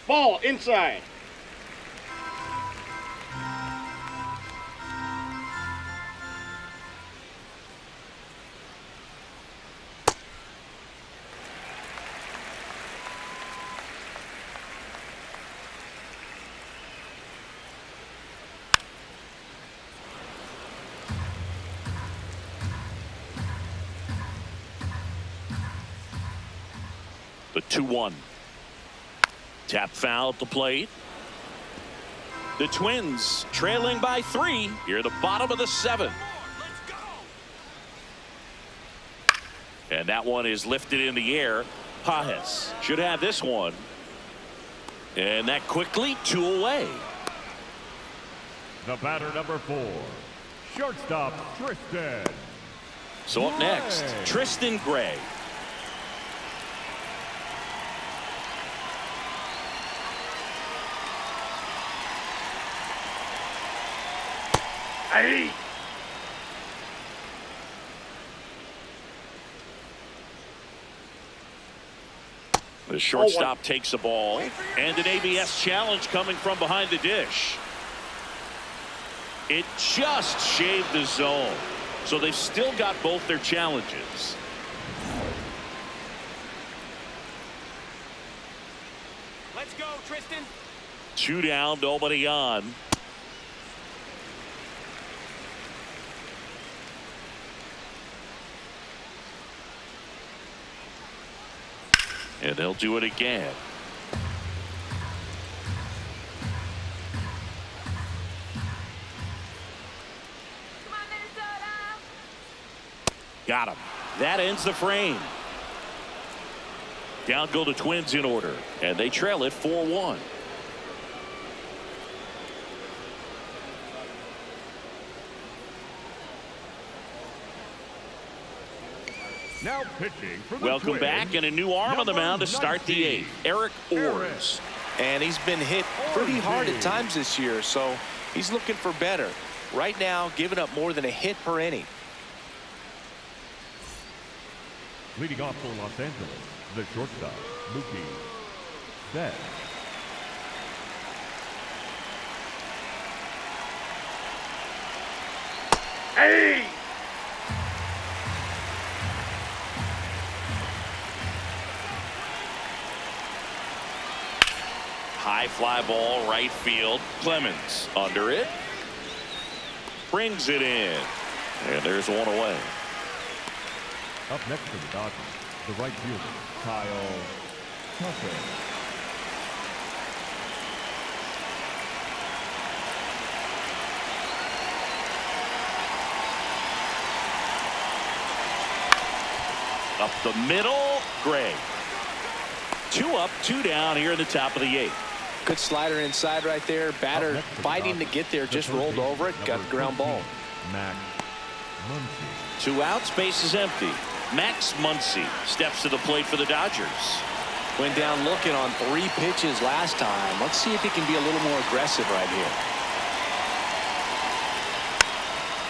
Ball inside. The 2-1. Tap foul at the plate. The Twins trailing by 3 here at the bottom of the 7th. And that one is lifted in the air. Pajes should have this one. And that quickly 2 away. The batter number 4, shortstop Tristan. So up next, Tristan Gray. Hey. The shortstop takes the ball, and an ABS challenge coming from behind the dish. It just shaved the zone, so they've still got both their challenges. Let's go, Tristan. 2 down, nobody on. And they'll do it again. Come on, Minnesota. Got him. That ends the frame. Down go the Twins in order, and they trail it 4-1. Now pitching for the Welcome Twins, back, and a new arm on the mound to start the 8th. Eric Orrs. And he's been hit pretty hard at times this year, so he's looking for better. Right now, giving up more than a hit per inning. Leading off for Los Angeles, the shortstop, Mookie Betts. Hey. High fly ball, right field. Clemens under it. Brings it in. And there's one away. Up next for the Dodgers, the right fielder, Kyle Tucker. Up the middle, Gray. 2 up, 2 down here in the top of the 8th. Good slider inside right there. Batter fighting to get there, just rolled over it, got the ground ball. Max Muncy. 2 outs, base is empty. Max Muncy steps to the plate for the Dodgers. Went down looking on 3 pitches last time. Let's see if he can be a little more aggressive right here.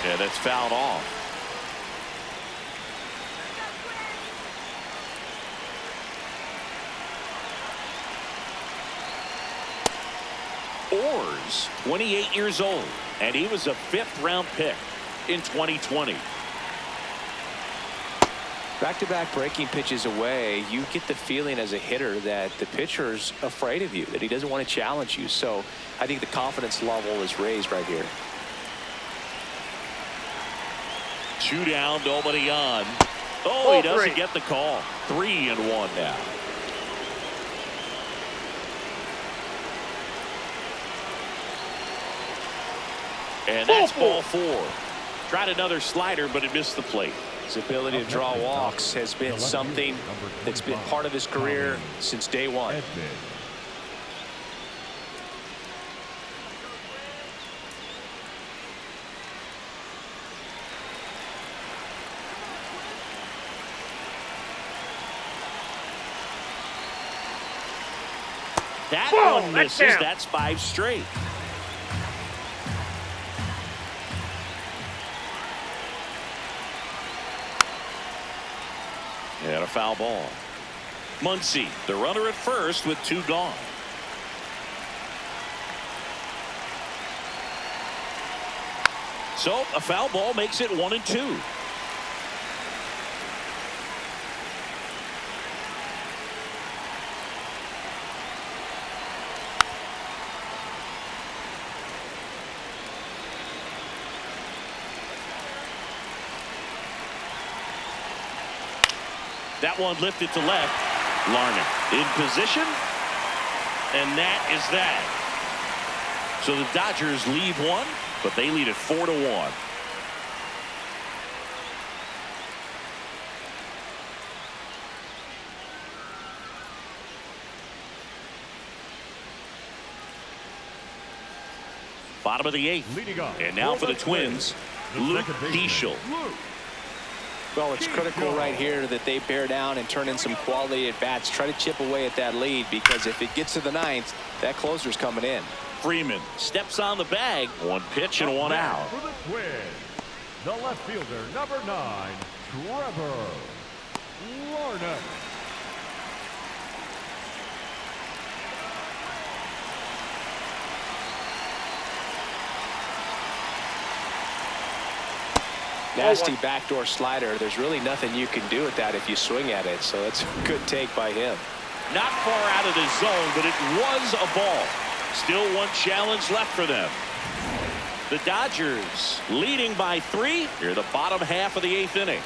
Yeah, that's fouled off. Orr's 28 years old, and he was a 5th-round pick in 2020. Back-to-back breaking pitches away, you get the feeling as a hitter that the pitcher's afraid of you, that he doesn't want to challenge you. So I think the confidence level is raised right here. 2 down, nobody on. Oh, he doesn't get the call. 3-1 now. And that's ball 4. Tried another slider, but it missed the plate. His ability to draw walks has been something that's been part of his career since day one. That one misses. That's 5 straight. And a foul ball. Muncy, the runner at first with 2 gone. So a foul ball makes it 1-2. That one lifted to left. Larned in position. And that is that. So the Dodgers lead 1, but they lead it 4-1. Bottom of the 8th. And now for the Twins, Luke Diesel. Well, it's critical right here that they bear down and turn in some quality at bats. Try to chip away at that lead, because if it gets to the 9th, that closer's coming in. Freeman steps on the bag. 1 pitch and 1 out. For the Twins, the left fielder, number 9, Trevor Lauer. Nasty backdoor slider. There's really nothing you can do with that if you swing at it. So it's a good take by him. Not far out of the zone, but it was a ball. Still 1 challenge left for them. The Dodgers leading by 3 here, the bottom half of the 8th inning.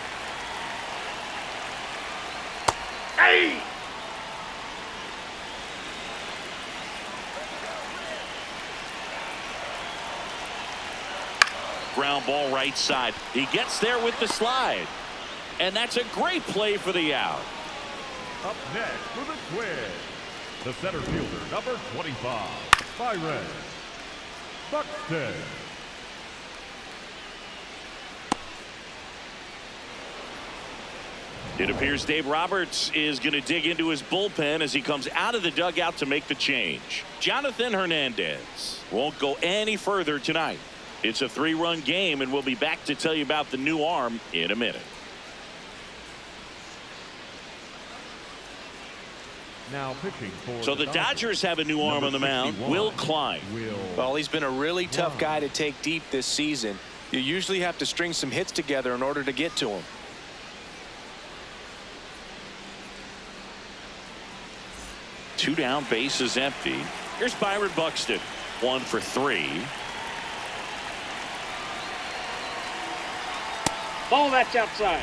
Hey! Ground ball right side. He gets there with the slide. And that's a great play for the out. Up next for the Twins, the center fielder, number 25, Byron Buxton. It appears Dave Roberts is going to dig into his bullpen as he comes out of the dugout to make the change. Jonathan Hernandez won't go any further tonight. It's a 3-run game, and we'll be back to tell you about the new arm in a minute. Now pitching for so the Dodgers have a new arm on the mound, Will Klein. Well, he's been a really tough guy to take deep this season. You usually have to string some hits together in order to get to him. Two down, base is empty. Here's Byron Buxton. 1 for 3. Ball, that's outside.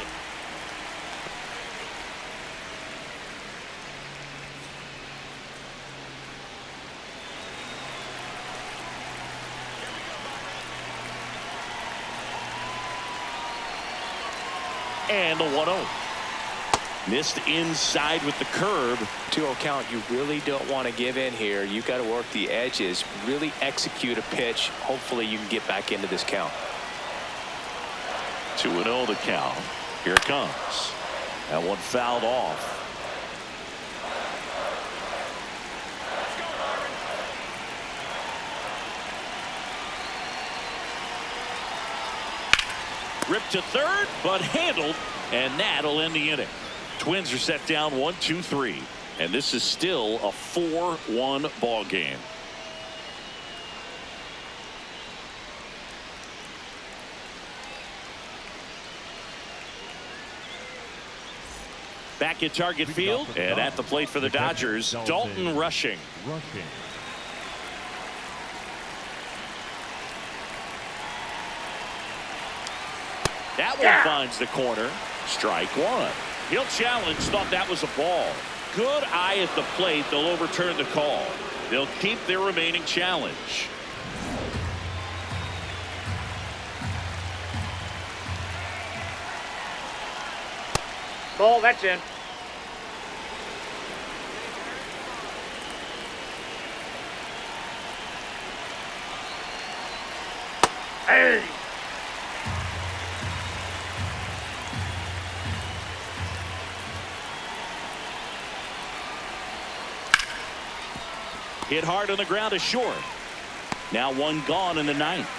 And the 1-0. Missed inside with the curve. 2-0 count. You really don't want to give in here. You've got to work the edges, really execute a pitch. Hopefully you can get back into this count. 2-0 the count. Here it comes. That one fouled off. Ripped to third, but handled, and that'll end the inning. Twins are set down 1-2-3, and this is still a 4-1 ball game. Back at Target Field, and at the plate for the Dodgers, Dalton Rushing. That one finds the corner. Strike one. He'll challenge, thought that was a ball. Good eye at the plate. They'll overturn the call. They'll keep their remaining challenge. Ball, that's in. Hey! Hit hard on the ground is short. Now one gone in the ninth.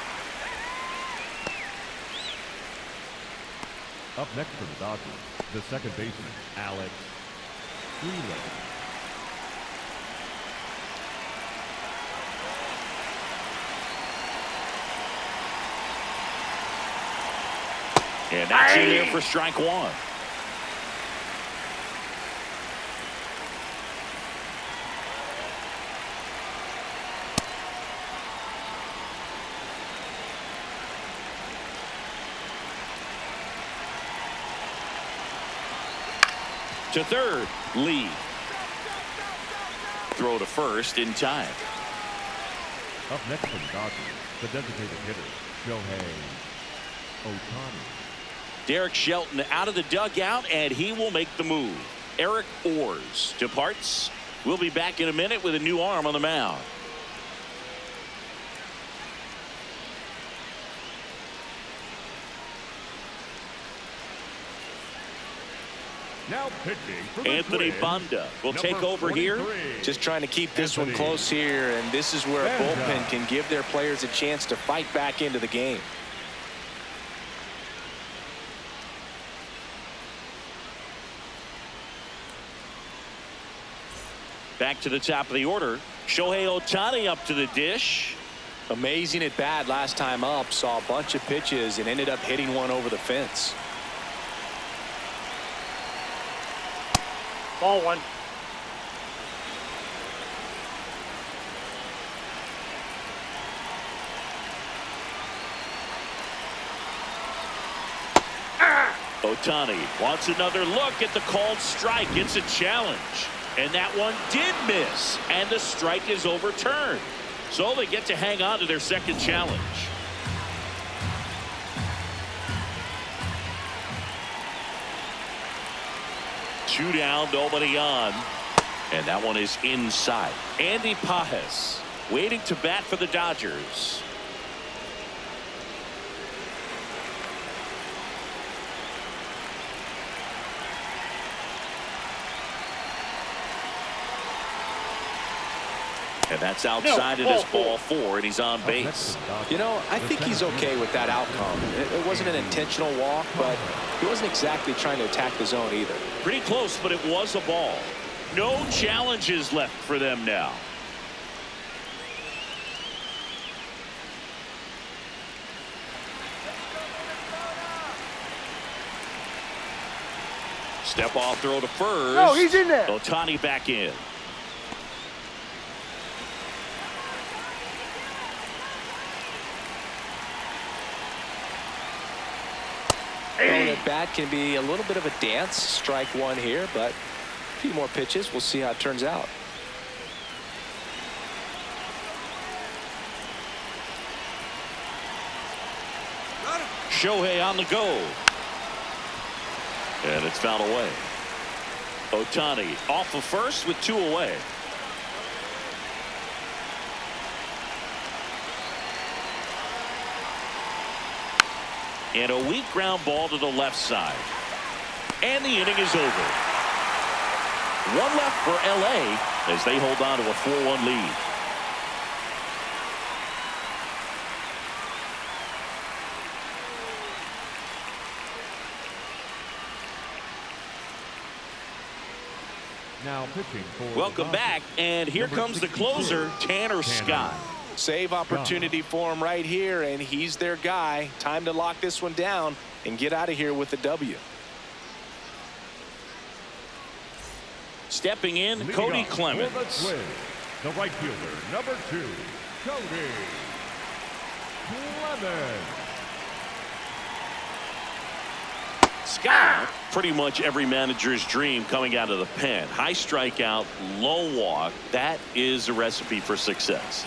Up next for the Dodgers, the second baseman, Alex Wheeler. And that's in there for strike one. To third, Lee. Throw to first in time. Up next for the Dodgers, the designated hitter, Shohei Ohtani. Derek Shelton out of the dugout, and he will make the move. Eric Orrs departs. We'll be back in a minute with a new arm on the mound. Now pitching for the Anthony Twins, Banda will number take over here. 23. Just trying to keep this one Anthony close here, and this is where a Banda. bullpen can give their players a chance to fight back into the game. Back to the top of the order. Shohei Ohtani up to the dish. Amazing at bat last time up. Saw a bunch of pitches and ended up hitting one over the fence. Ball one. Ohtani wants another look at the called strike. It's a challenge. And that one did miss. And the strike is overturned. So they get to hang on to their second challenge. Two down, nobody on. And that one is inside. Andy Pajes waiting to bat for the Dodgers. And that's outside. It is ball four, and he's on base. You know, I think he's okay with that outcome. It wasn't an intentional walk, but he wasn't exactly trying to attack the zone either. Pretty close, but it was a ball. No challenges left for them now. Step off throw to first. No, he's in there. Ohtani back in. That bat can be a little bit of a dance. Strike one here, but a few more pitches. We'll see how it turns out. Shohei on the go. And it's fouled away. Ohtani off of first with two away. And a weak ground ball to the left side. And the inning is over. One left for LA as they hold on to a 4-1 lead. Now pitching for Welcome back, and here comes the closer, Tanner Scott. Save opportunity for him right here, and he's their guy. Time to lock this one down and get out of here with a W. Stepping in, Leading Cody off for Clemens. the Twins, the right fielder, number 2, Cody Clemens. Scott, pretty much every manager's dream coming out of the pen. High strikeout, low walk. That is a recipe for success.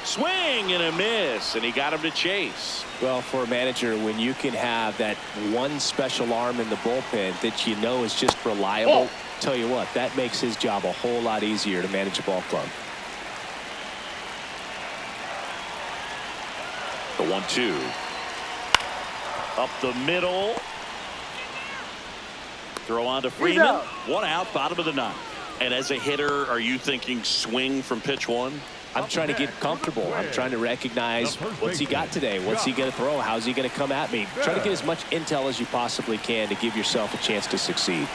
Swing and a miss, and he got him to chase. Well, for a manager, when you can have that one special arm in the bullpen that you know is just reliable, tell you what, that makes his job a whole lot easier to manage a ball club. The 1-2. Up the middle. Throw on to Freeman. One out, bottom of the ninth. And as a hitter, are you thinking swing from pitch one? I'm trying to get comfortable. I'm trying to recognize what's he got today. What's he going to throw? How's he going to come at me? Try to get as much intel as you possibly can to give yourself a chance to succeed.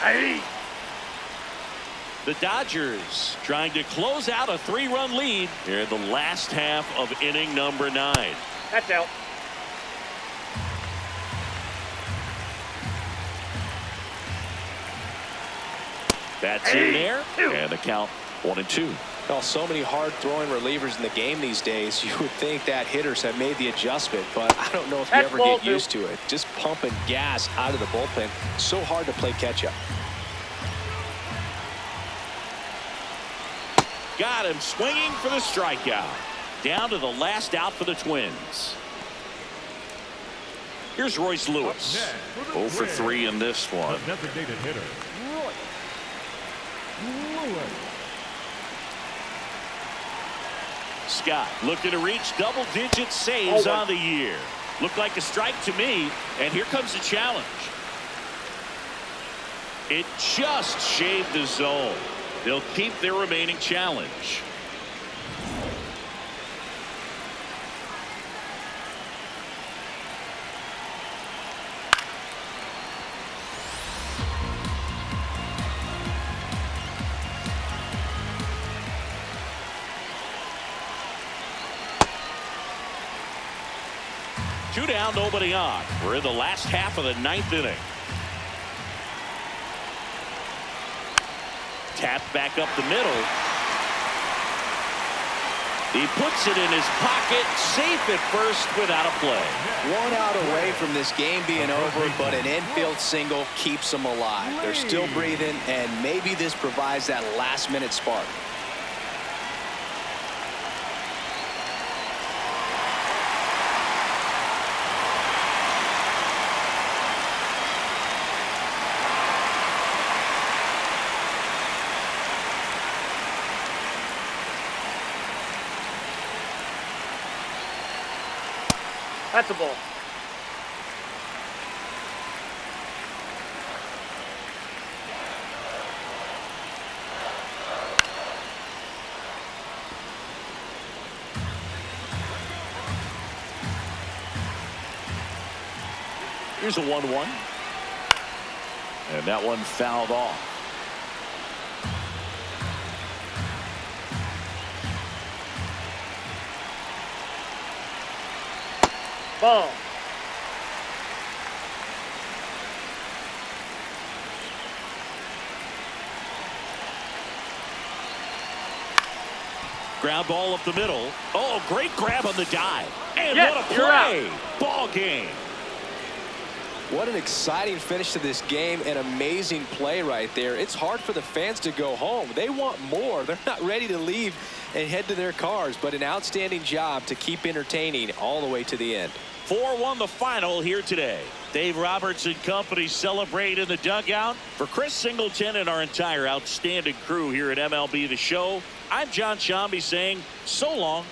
Hey. The Dodgers trying to close out a 3-run lead here in the last half of inning number 9. That's out. That's in there, and the count 1-2. Well, so many hard-throwing relievers in the game these days, you would think that hitters have made the adjustment, but I don't know if you ever get used to it. Just pumping gas out of the bullpen, so hard to play catch-up. Got him swinging for the strikeout. Down to the last out for the Twins. Here's Royce Lewis. 0 for 3 in this one. Designated hitter, Royce Lewis. Scott looking to reach double-digit saves on the year. Looked like a strike to me, and here comes the challenge. It just shaved the zone. They'll keep their remaining challenge. Two down, nobody on. We're in the last half of the 9th inning. Tapped back up the middle. He puts it in his pocket, safe at first without a play. One out away from this game being over, but an infield single keeps them alive. They're still breathing, and maybe this provides that last-minute spark. That's a ball. Here's a 1-1. And that one fouled off. Ball. Ground ball up the middle. Oh, great grab on the dive. And Yes, what a you're play. Ball game. What an exciting finish to this game. An amazing play right there. It's hard for the fans to go home. They want more. They're not ready to leave and head to their cars, but an outstanding job to keep entertaining all the way to the end. 4-1 the final here today. Dave Roberts and company celebrate in the dugout. For Chris Singleton and our entire outstanding crew here at MLB The Show, I'm John Shambi saying so long